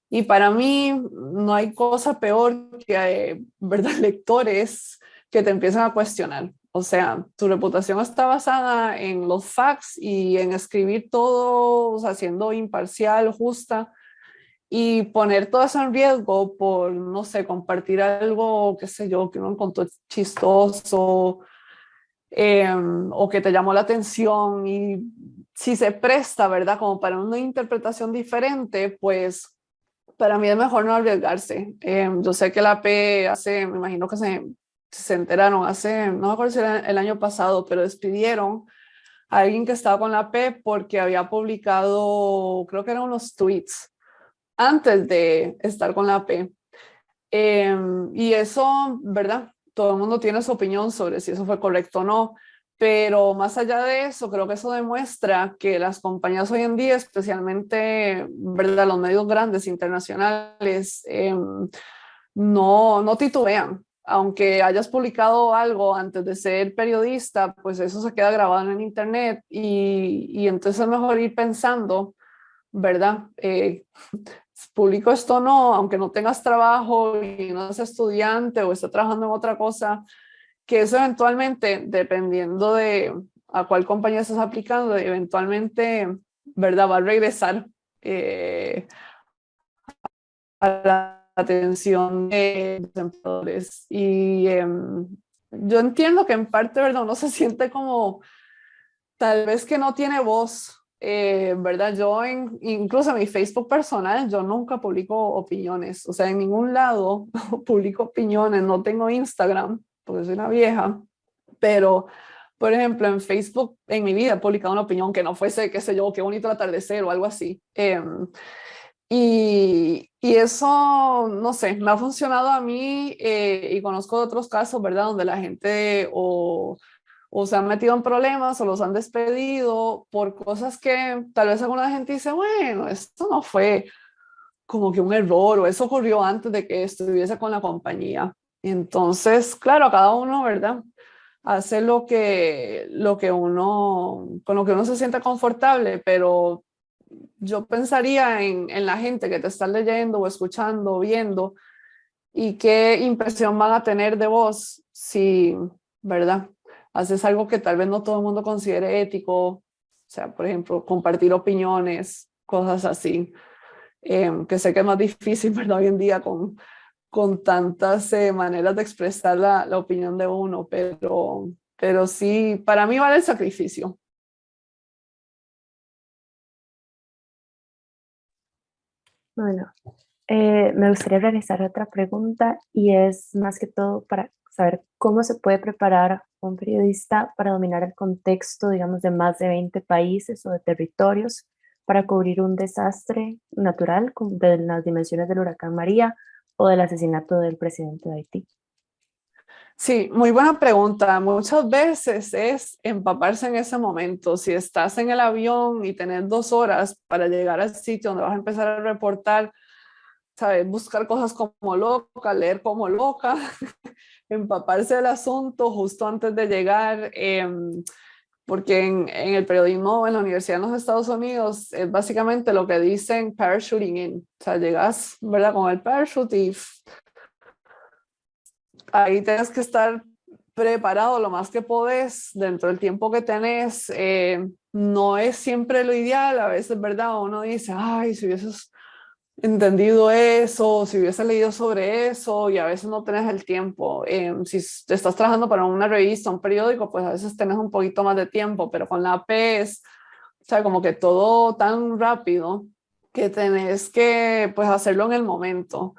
Y para mí no hay cosa peor que, ¿verdad? Lectores que te empiezan a cuestionar. O sea, tu reputación está basada en los facts y en escribir todo, o sea, siendo imparcial, justa, y poner todo eso en riesgo por, no sé, compartir algo, qué sé yo, que uno encontró chistoso, o que te llamó la atención, y si se presta, ¿verdad? Como para una interpretación diferente, pues para mí es mejor no arriesgarse. Yo sé que la P me imagino que se enteraron no me acuerdo si era el año pasado, pero despidieron a alguien que estaba con la P porque había publicado, creo que eran unos tweets antes de estar con la P. Y eso, ¿verdad? Todo el mundo tiene su opinión sobre si eso fue correcto o no, pero más allá de eso, creo que eso demuestra que las compañías hoy en día, especialmente, ¿verdad? Los medios grandes internacionales, no titubean. Aunque hayas publicado algo antes de ser periodista, pues eso se queda grabado en internet, y entonces es mejor ir pensando, ¿verdad? Publico esto o no, aunque no tengas trabajo y no seas estudiante o estés trabajando en otra cosa, que eso eventualmente, dependiendo de a cuál compañía estás aplicando, eventualmente, ¿verdad? Va a regresar a atención de los empleadores. Y yo entiendo que en parte, ¿verdad? Uno se siente como tal vez que no tiene voz, ¿verdad? Yo incluso en mi Facebook personal, yo nunca publico opiniones, o sea, en ningún lado publico opiniones, no tengo Instagram, porque soy una vieja, pero, por ejemplo, en Facebook, en mi vida he publicado una opinión que no fuese, qué sé yo, qué bonito el atardecer o algo así. Y eso, no sé, me ha funcionado a mí y conozco otros casos, ¿verdad? Donde la gente o se han metido en problemas o los han despedido por cosas que tal vez alguna gente dice, bueno, esto no fue como que un error o eso ocurrió antes de que estuviese con la compañía. Entonces, claro, cada uno, ¿verdad? Hace lo que uno, con lo que uno se siente confortable, pero yo pensaría en la gente que te está leyendo o escuchando o viendo y qué impresión van a tener de vos si, ¿verdad? Haces algo que tal vez no todo el mundo considere ético, o sea, por ejemplo, compartir opiniones, cosas así, que sé que es más difícil, ¿verdad? Hoy en día con tantas maneras de expresar la opinión de uno, pero sí, para mí vale el sacrificio. Bueno, me gustaría realizar otra pregunta y es más que todo para saber cómo se puede preparar un periodista para dominar el contexto, digamos, de más de 20 países o de territorios para cubrir un desastre natural como de las dimensiones del huracán María o del asesinato del presidente de Haití. Sí, muy buena pregunta. Muchas veces es empaparse en ese momento. Si estás en el avión y tenés 2 horas para llegar al sitio donde vas a empezar a reportar, ¿sabes? Buscar cosas como loca, leer como loca, empaparse del asunto justo antes de llegar, porque en el periodismo en la universidad en los Estados Unidos es básicamente lo que dicen parachuting in. O sea, llegas, ¿verdad? Con el parachute y ahí tienes que estar preparado lo más que podés dentro del tiempo que tenés. No es siempre lo ideal, a veces, ¿verdad? Uno dice, ay, si hubieses entendido eso, si hubieses leído sobre eso, y a veces no tenés el tiempo. Si estás trabajando para una revista, un periódico, pues a veces tenés un poquito más de tiempo, pero con la AP es, o sea, como que todo tan rápido que tenés que, pues, hacerlo en el momento.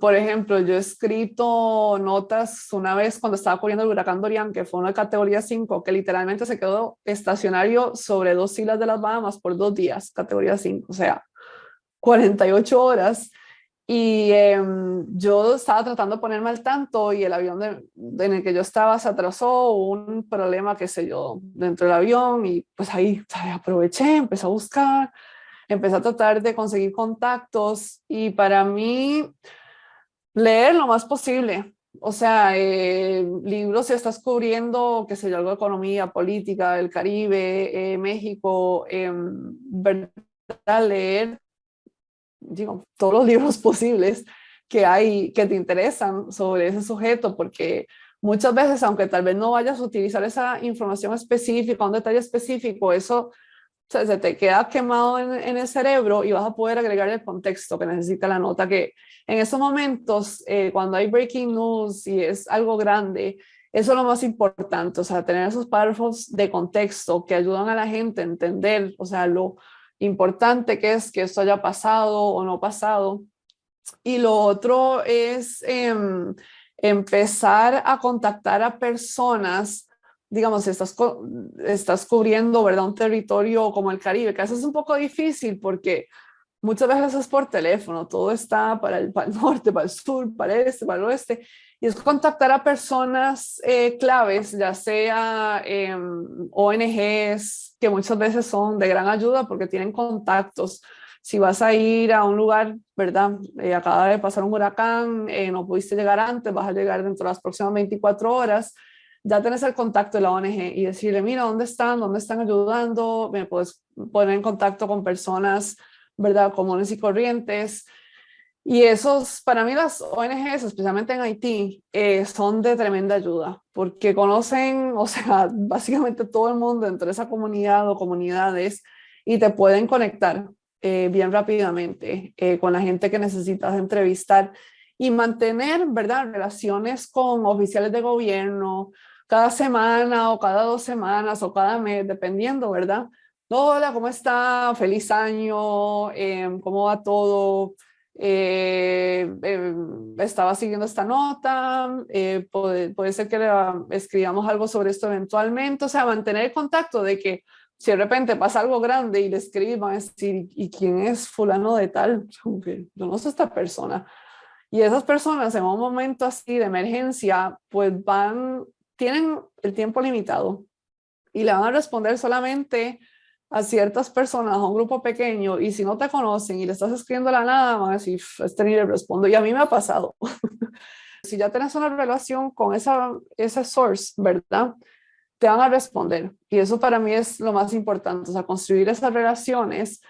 Por ejemplo, yo he escrito notas una vez cuando estaba cubriendo el huracán Dorian, que fue una categoría 5, que literalmente se quedó estacionario sobre 2 islas de las Bahamas por 2 días, categoría 5, o sea, 48 horas. Y yo estaba tratando de ponerme al tanto y el avión en el que yo estaba se atrasó, hubo un problema, qué sé yo, dentro del avión y pues ahí, ¿sabes? Aproveché, empecé a buscar, empecé a tratar de conseguir contactos y para mí leer lo más posible. O sea, libros si estás cubriendo, qué sé yo, algo de economía, política, el Caribe, México, ¿verdad? Leer, digo, todos los libros posibles que hay que te interesan sobre ese sujeto, porque muchas veces, aunque tal vez no vayas a utilizar esa información específica, un detalle específico, eso, o sea, se te queda quemado en el cerebro y vas a poder agregar el contexto que necesita la nota, que en esos momentos, cuando hay breaking news y es algo grande, eso es lo más importante, o sea, tener esos párrafos de contexto que ayudan a la gente a entender, o sea, lo importante que es que esto haya pasado o no pasado. Y lo otro es empezar a contactar a personas, digamos, si estás cubriendo, ¿verdad? Un territorio como el Caribe, que a veces es un poco difícil porque muchas veces es por teléfono, todo está para el norte, para el sur, para el este, para el oeste, y es contactar a personas claves, ya sea ONGs, que muchas veces son de gran ayuda porque tienen contactos. Si vas a ir a un lugar, ¿verdad? Acaba de pasar un huracán, no pudiste llegar antes, vas a llegar dentro de las próximas 24 horas, ya tenés el contacto de la ONG y decirle, mira, ¿dónde están? ¿Dónde están ayudando? Me puedes poner en contacto con personas, ¿verdad? Comunes y corrientes. Y esos, para mí las ONGs, especialmente en Haití, son de tremenda ayuda, porque conocen, o sea, básicamente todo el mundo dentro de esa comunidad o comunidades y te pueden conectar. bien rápidamente con la gente que necesitas entrevistar y mantener, ¿verdad?, relaciones con oficiales de gobierno cada semana o cada 2 semanas o cada mes, dependiendo, ¿verdad? Hola, ¿cómo está? Feliz año, ¿cómo va todo? Estaba siguiendo esta nota, puede ser que le escribamos algo sobre esto eventualmente, o sea, mantener el contacto de que si de repente pasa algo grande y le escriben, van a decir, ¿y quién es fulano de tal? Como que yo no sé esta persona. Y esas personas en un momento así de emergencia, pues tienen el tiempo limitado y le van a responder solamente a ciertas personas, a un grupo pequeño, y si no te conocen y le estás escribiendo a la nada, van a decir, este ni le respondo. Y a mí me ha pasado. Si ya tienes una relación con ese source, ¿verdad?, te van a responder. Y eso para mí es lo más importante, o sea, construir esas relaciones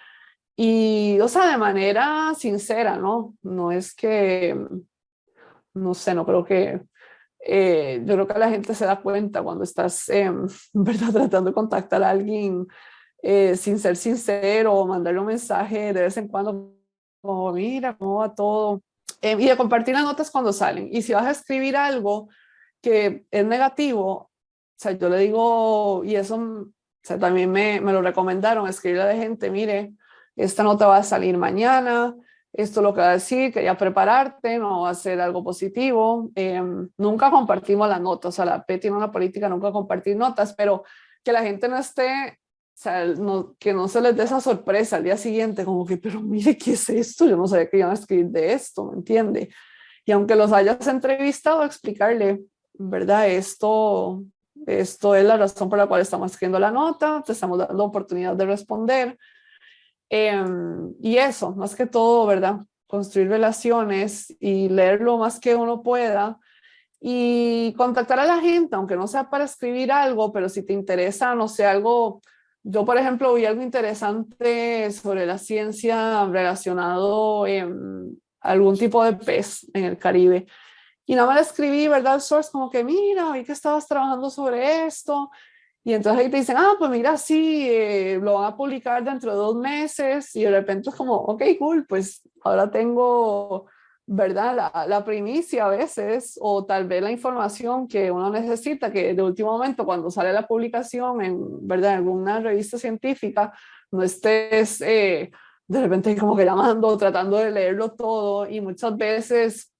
y, o sea, de manera sincera, ¿no? No es que, no sé, no creo que, yo creo que la gente se da cuenta cuando estás, ¿verdad?, tratando de contactar a alguien sin ser sincero o mandarle un mensaje de vez en cuando, como, mira, cómo va todo. Y de compartir las notas cuando salen. Y si vas a escribir algo que es negativo, o sea, yo le digo, y eso, o sea, también me lo recomendaron, escribirle a la gente, mire, esta nota va a salir mañana, esto es lo que va a decir, quería prepararte, no va a ser algo positivo. Nunca compartimos las notas, o sea, la P tiene una política nunca compartir notas, pero que la gente no esté, o sea, que no se les dé esa sorpresa al día siguiente, como que, pero mire, ¿qué es esto? Yo no sabía que iban a escribir de esto, ¿me entiende? Y aunque los hayas entrevistado, explicarle, ¿verdad? Esto es la razón por la cual estamos escribiendo la nota, te estamos dando oportunidad de responder. Y eso, más que todo, ¿verdad? Construir relaciones y leer lo más que uno pueda y contactar a la gente, aunque no sea para escribir algo, pero si te interesa, no sé, algo. Yo, por ejemplo, vi algo interesante sobre la ciencia relacionado en algún tipo de pez en el Caribe. Y nada más le escribí, ¿verdad? Al source, como que mira, vi que estabas trabajando sobre esto. Y entonces ahí te dicen, ah, pues mira, sí, lo van a publicar dentro de 2 meses. Y de repente es como, ok, cool, pues ahora tengo, ¿verdad? La primicia a veces, o tal vez la información que uno necesita, que de último momento, cuando sale la publicación en, ¿verdad?, en alguna revista científica, no estés de repente como que llamando, tratando de leerlo todo. Y muchas veces,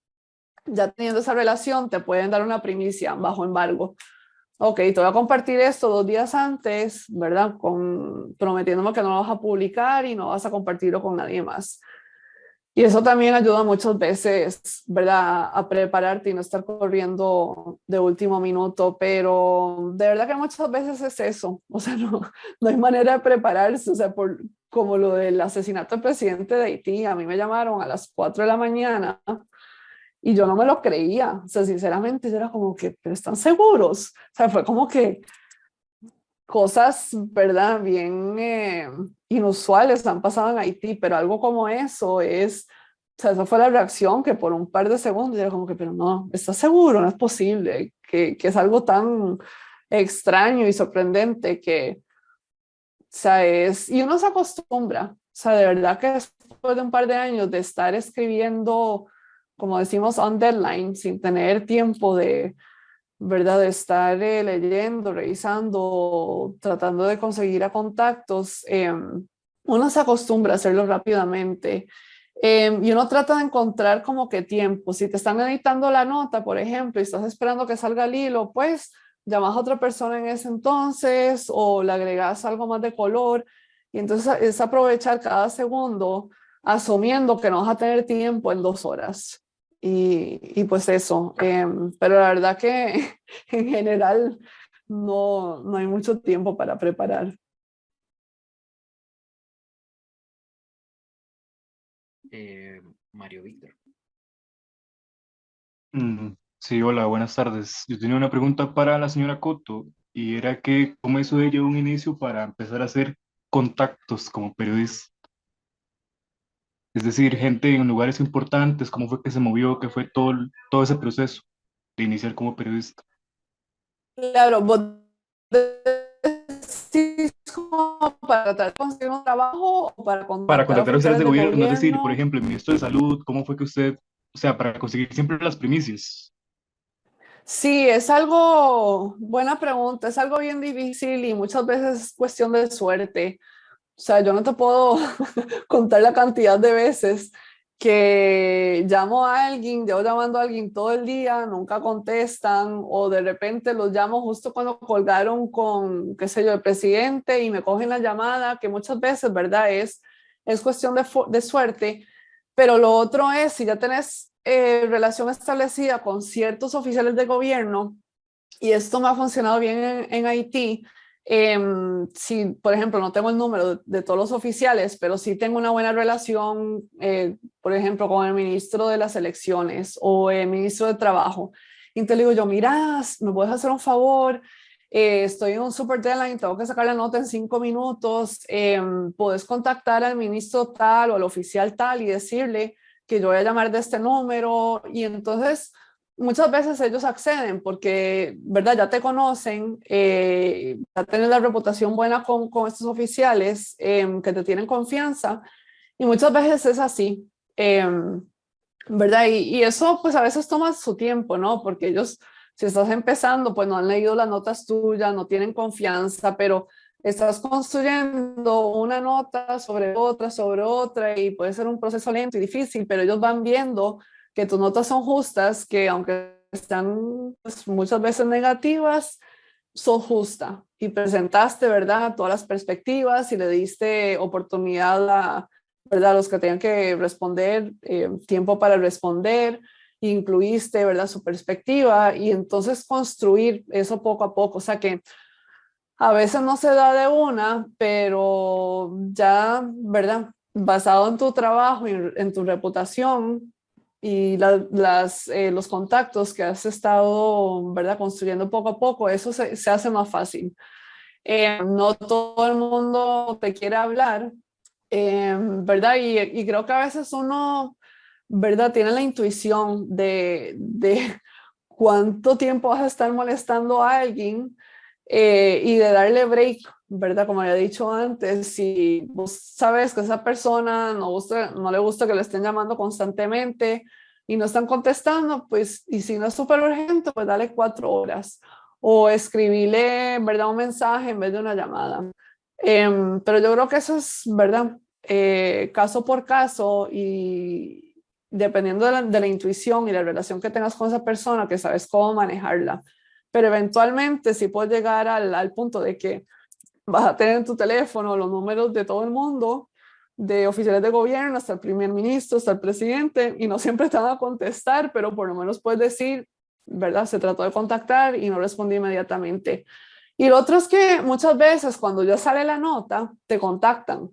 ya teniendo esa relación, te pueden dar una primicia bajo embargo. Ok, te voy a compartir esto 2 días antes, ¿verdad? Prometiéndome que no lo vas a publicar y no vas a compartirlo con nadie más. Y eso también ayuda muchas veces, ¿verdad?, a prepararte y no estar corriendo de último minuto, pero de verdad que muchas veces es eso, o sea, no hay manera de prepararse, o sea, como lo del asesinato del presidente de Haití, a mí me llamaron a las 4 de la mañana y yo no me lo creía, o sea, sinceramente yo era como que, pero ¿están seguros? O sea, fue como que cosas, ¿verdad?, bien inusuales han pasado en Haití, pero algo como eso es, o sea, esa fue la reacción que por un par de segundos era como que, pero no, ¿estás seguro? No es posible, que es algo tan extraño y sorprendente que, o sea, y uno se acostumbra, o sea, de verdad que después de un par de años de estar escribiendo, como decimos, on deadline, sin tener tiempo de, ¿verdad?, de estar leyendo, revisando, tratando de conseguir a contactos, uno se acostumbra a hacerlo rápidamente. Y uno trata de encontrar como que tiempo. Si te están editando la nota, por ejemplo, y estás esperando que salga el hilo, pues llamas a otra persona en ese entonces o le agregas algo más de color. Y entonces es aprovechar cada segundo asumiendo que no vas a tener tiempo en 2 horas. Y pues eso, pero la verdad que en general no hay mucho tiempo para preparar. Mario Víctor. Sí, hola, buenas tardes. Yo tenía una pregunta para la señora Coto y era que cómo hizo ella un inicio para empezar a hacer contactos como periodista. Es decir, gente en lugares importantes, cómo fue que se movió, qué fue todo ese proceso de iniciar como periodista. Claro, vos decís como para tratar de conseguir un trabajo o para Para contactar contactar a ustedes oficiales de de gobierno, es decir, por gobierno? ejemplo, el ministro de Salud, ¿cómo fue que usted, o sea, para conseguir siempre las primicias? Sí, es algo, buena pregunta, es algo bien difícil y muchas veces es cuestión de suerte. O sea, yo no te puedo contar la cantidad de veces que llamo a alguien, llevo llamando a alguien todo el día, nunca contestan, o de repente los llamo justo cuando colgaron con, qué sé yo, el presidente y me cogen la llamada, que muchas veces, ¿verdad? Es cuestión de suerte. Pero lo otro es, si ya tenés relación establecida con ciertos oficiales de gobierno, y esto me ha funcionado bien en Haití. Si, por ejemplo, no tengo el número de todos los oficiales, pero sí tengo una buena relación, por ejemplo, con el ministro de las elecciones o el ministro de trabajo. Y entonces le digo yo, mira, ¿me puedes hacer un favor? Estoy en un super deadline, tengo que sacar la nota en 5 minutos. Puedes contactar al ministro tal o al oficial tal y decirle que yo voy a llamar de este número. Y entonces muchas veces ellos acceden porque, ¿verdad? Ya te conocen, ya tienes la reputación buena con estos oficiales que te tienen confianza y muchas veces es así, ¿verdad? Y eso pues a veces toma su tiempo, ¿no? Porque ellos, si estás empezando, pues no han leído las notas tuyas, no tienen confianza, pero estás construyendo una nota sobre otra y puede ser un proceso lento y difícil, pero ellos van viendo que tus notas son justas, que aunque están pues, muchas veces negativas, son justas y presentaste, ¿verdad? Todas las perspectivas y le diste oportunidad a, ¿verdad? Los que tenían que responder, tiempo para responder, incluiste, ¿verdad? Su perspectiva y entonces construir eso poco a poco, o sea que a veces no se da de una, pero ya, ¿verdad? Basado en tu trabajo y en tu reputación y los contactos que has estado, ¿verdad? Construyendo poco a poco, eso se hace más fácil. No todo el mundo te quiere hablar, ¿verdad? Y creo que a veces uno, ¿verdad? Tiene la intuición de cuánto tiempo vas a estar molestando a alguien y de darle break, ¿verdad? Como había dicho antes, si vos sabes que esa persona no le gusta que le estén llamando constantemente y no están contestando, pues, y si no es súper urgente, pues dale 4 horas o escribirle, ¿verdad? Un mensaje en vez de una llamada. Pero yo creo que eso es, ¿verdad? Caso por caso y dependiendo de la intuición y la relación que tengas con esa persona, que sabes cómo manejarla. Pero eventualmente sí puedes llegar al punto de que vas a tener en tu teléfono los números de todo el mundo, de oficiales de gobierno, hasta el primer ministro, hasta el presidente, y no siempre te van a contestar, pero por lo menos puedes decir, ¿verdad? Se trató de contactar y no respondí inmediatamente. Y lo otro es que muchas veces cuando ya sale la nota, te contactan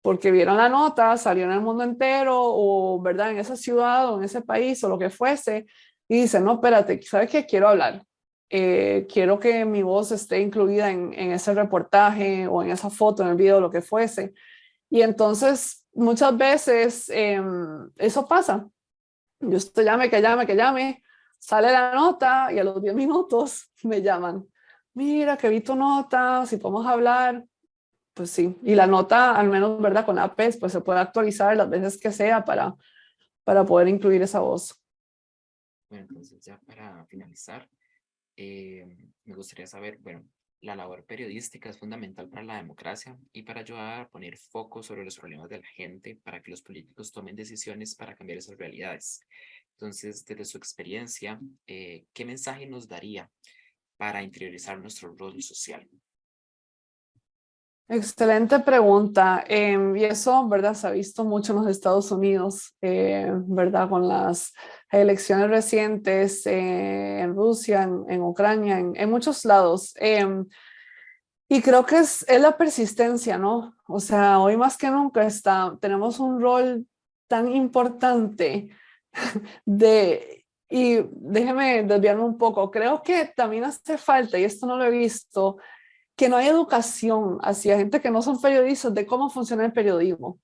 porque vieron la nota, salió en el mundo entero o, ¿verdad? En esa ciudad o en ese país o lo que fuese, y dicen, no, espérate, ¿sabes qué? Quiero hablar. Quiero que mi voz esté incluida en ese reportaje o en esa foto, en el video, lo que fuese. Y entonces, muchas veces eso pasa. Yo estoy que llame, sale la nota y a los 10 minutos me llaman. Mira, que vi tu nota, si podemos hablar. Pues sí, y la nota, al menos, ¿verdad? Con APES, pues se puede actualizar las veces que sea para poder incluir esa voz. Bueno, entonces ya para finalizar, me gustaría saber, bueno, la labor periodística es fundamental para la democracia y para ayudar a poner foco sobre los problemas de la gente para que los políticos tomen decisiones para cambiar esas realidades. Entonces, desde su experiencia, ¿qué mensaje nos daría para interiorizar nuestro rol social? Excelente pregunta. Y eso, ¿verdad? Se ha visto mucho en los Estados Unidos, ¿verdad? Con las elecciones recientes en Rusia, en Ucrania, en muchos lados. Y creo que es la persistencia, ¿no? O sea, hoy más que nunca tenemos un rol tan importante y déjeme desviarme un poco, creo que también hace falta, y esto no lo he visto, que no hay educación hacia gente que no son periodistas de cómo funciona el periodismo.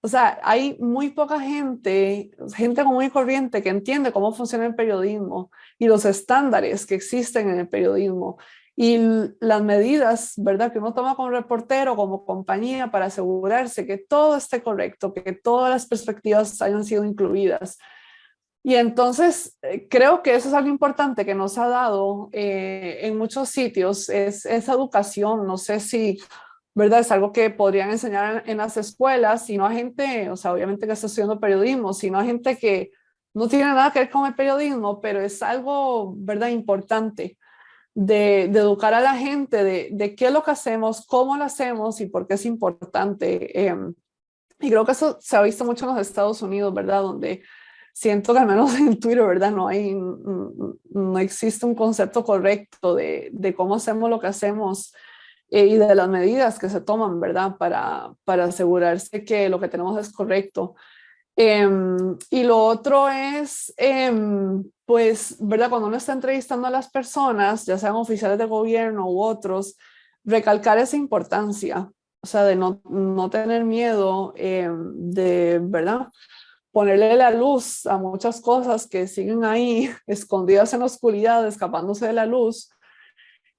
O sea, hay muy poca gente común y corriente que entiende cómo funciona el periodismo y los estándares que existen en el periodismo. y las medidas, ¿verdad?, que uno toma como reportero, como compañía, para asegurarse que todo esté correcto, que todas las perspectivas hayan sido incluidas. Y entonces creo que eso es algo importante que nos ha dado en muchos sitios, es esa educación. No sé si, ¿verdad?, es algo que podrían enseñar en las escuelas, sino a gente, o sea, obviamente que está estudiando periodismo, sino a gente que no tiene nada que ver con el periodismo, pero es algo, ¿verdad?, importante de educar a la gente de qué es lo que hacemos, cómo lo hacemos y por qué es importante. Y creo que eso se ha visto mucho en los Estados Unidos, ¿verdad?, donde siento que al menos en Twitter, ¿verdad?, no existe un concepto correcto de cómo hacemos lo que hacemos y de las medidas que se toman, ¿verdad?, para asegurarse que lo que tenemos es correcto. Y lo otro es, pues, ¿verdad?, cuando uno está entrevistando a las personas, ya sean oficiales de gobierno u otros, recalcar esa importancia, o sea, de no tener miedo, de, ¿verdad?, ponerle la luz a muchas cosas que siguen ahí escondidas en la oscuridad, escapándose de la luz.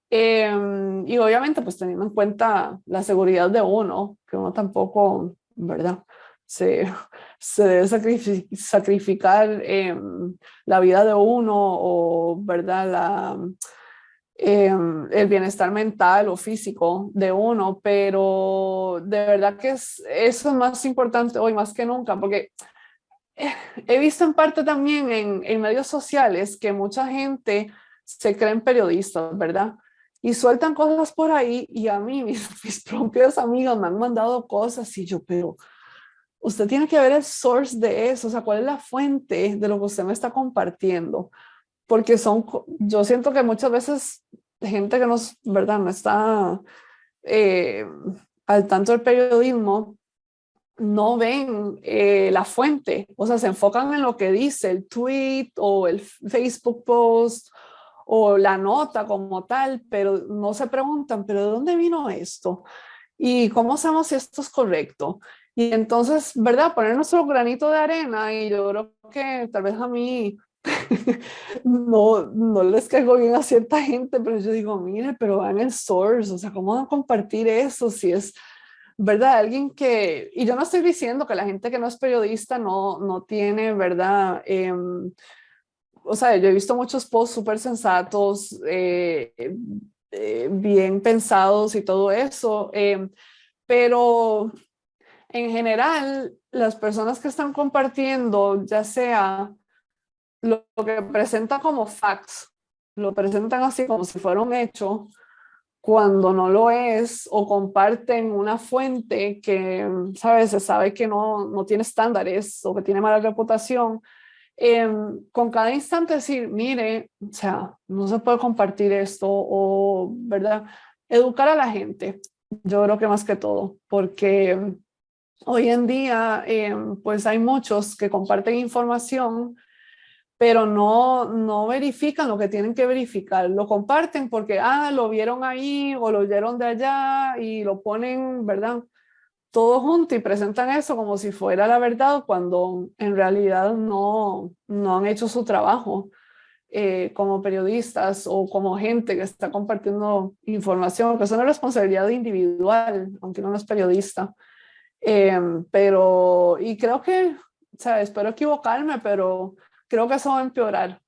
Y obviamente pues teniendo en cuenta la seguridad de uno, que uno tampoco, ¿verdad?, se, se debe sacrificar la vida de uno o, ¿verdad?, el bienestar mental o físico de uno, pero de verdad que eso es más importante hoy más que nunca, porque he visto en parte también en medios sociales que mucha gente se creen periodistas, ¿verdad? Y sueltan cosas por ahí y a mí, mis propios amigos me han mandado cosas y yo, pero usted tiene que ver el source de eso, o sea, cuál es la fuente de lo que usted me está compartiendo, porque yo siento que muchas veces gente que ¿verdad?, no está eh, al tanto del periodismo, no ven la fuente, o sea, se enfocan en lo que dice el tweet o el Facebook post o la nota como tal, pero no se preguntan, ¿pero de dónde vino esto? ¿Y cómo sabemos si esto es correcto? Y entonces, ¿verdad?, poner nuestro granito de arena, y yo creo que tal vez a mí no les caigo bien a cierta gente, pero yo digo, mire, pero van el source, o sea, ¿cómo van a compartir eso si es, ¿verdad?, alguien que, y yo no estoy diciendo que la gente que no es periodista no tiene, ¿verdad?, o sea, yo he visto muchos posts súper sensatos, bien pensados y todo eso, pero en general, las personas que están compartiendo, ya sea lo que presentan como facts, lo presentan así como si fuera un hecho, cuando no lo es, o comparten una fuente que, ¿sabes?, se sabe que no tiene estándares o que tiene mala reputación, con cada instante decir, mire, o sea, no se puede compartir esto, o, ¿verdad?, educar a la gente, yo creo que más que todo, porque hoy en día, pues hay muchos que comparten información, pero no verifican lo que tienen que verificar. Lo comparten porque, lo vieron ahí o lo oyeron de allá y lo ponen, ¿verdad?, todo junto y presentan eso como si fuera la verdad, cuando en realidad no han hecho su trabajo como periodistas o como gente que está compartiendo información, que es una responsabilidad individual, aunque uno no es periodista. Pero, y creo que, o sea, espero equivocarme, pero creo que eso va a empeorar.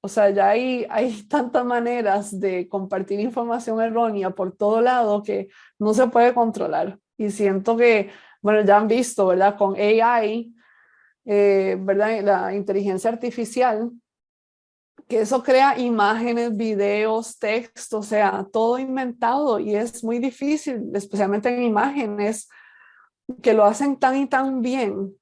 O sea, ya hay tantas maneras de compartir información errónea por todo lado que no se puede controlar. Y siento que, bueno, ya han visto, ¿verdad?, con AI, ¿verdad?, la inteligencia artificial, que eso crea imágenes, videos, textos, o sea, todo inventado, y es muy difícil, especialmente en imágenes, que lo hacen tan y tan bien.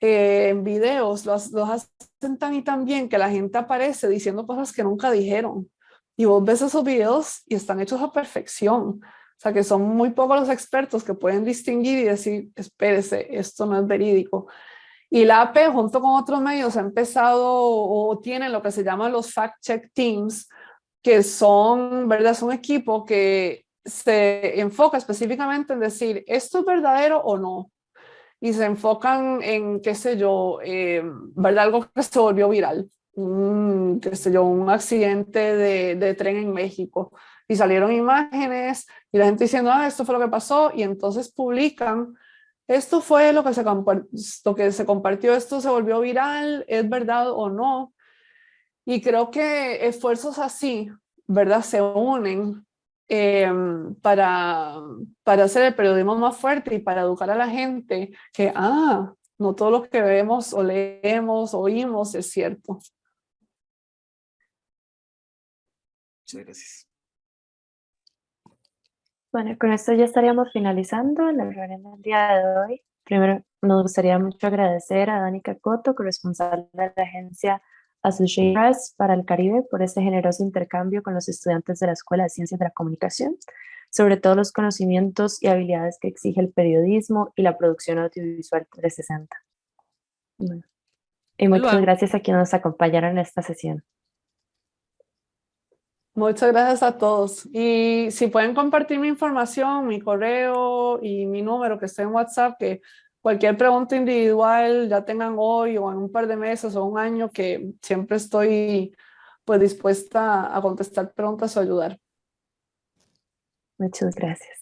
En videos los hacen tan y tan bien que la gente aparece diciendo cosas que nunca dijeron. Y vos ves esos videos y están hechos a perfección. O sea, que son muy pocos los expertos que pueden distinguir y decir, espérese, esto no es verídico. Y la AP, junto con otros medios, ha empezado o tienen lo que se llaman los fact-check teams, que son, ¿verdad?, es un equipo que se enfoca específicamente en decir, ¿esto es verdadero o no? Y se enfocan en, qué sé yo, ¿verdad?, algo que se volvió viral, qué sé yo, un accidente de tren en México, y salieron imágenes y la gente diciendo, esto fue lo que pasó, y entonces publican, esto fue lo que se compartió, esto se volvió viral, ¿es verdad o no? Y creo que esfuerzos así, ¿verdad? Se unen para hacer el periodismo más fuerte y para educar a la gente que, no todo lo que vemos o leemos, oímos es cierto. Muchas gracias. Bueno, con esto ya estaríamos finalizando la reunión del día de hoy. Primero, nos gustaría mucho agradecer a Danica Cotto, corresponsal de la agencia Associated Press para el Caribe, por este generoso intercambio con los estudiantes de la Escuela de Ciencias de la Comunicación, sobre todo los conocimientos y habilidades que exige el periodismo y la producción audiovisual 360. Bueno, y muchas Luego. gracias a quienes nos acompañaron en esta sesión. Muchas gracias a todos. Y si pueden compartir mi información, mi correo y mi número que está en WhatsApp, que cualquier pregunta individual ya tengan hoy o en un par de meses o un año, que siempre estoy pues dispuesta a contestar preguntas o ayudar. Muchas gracias.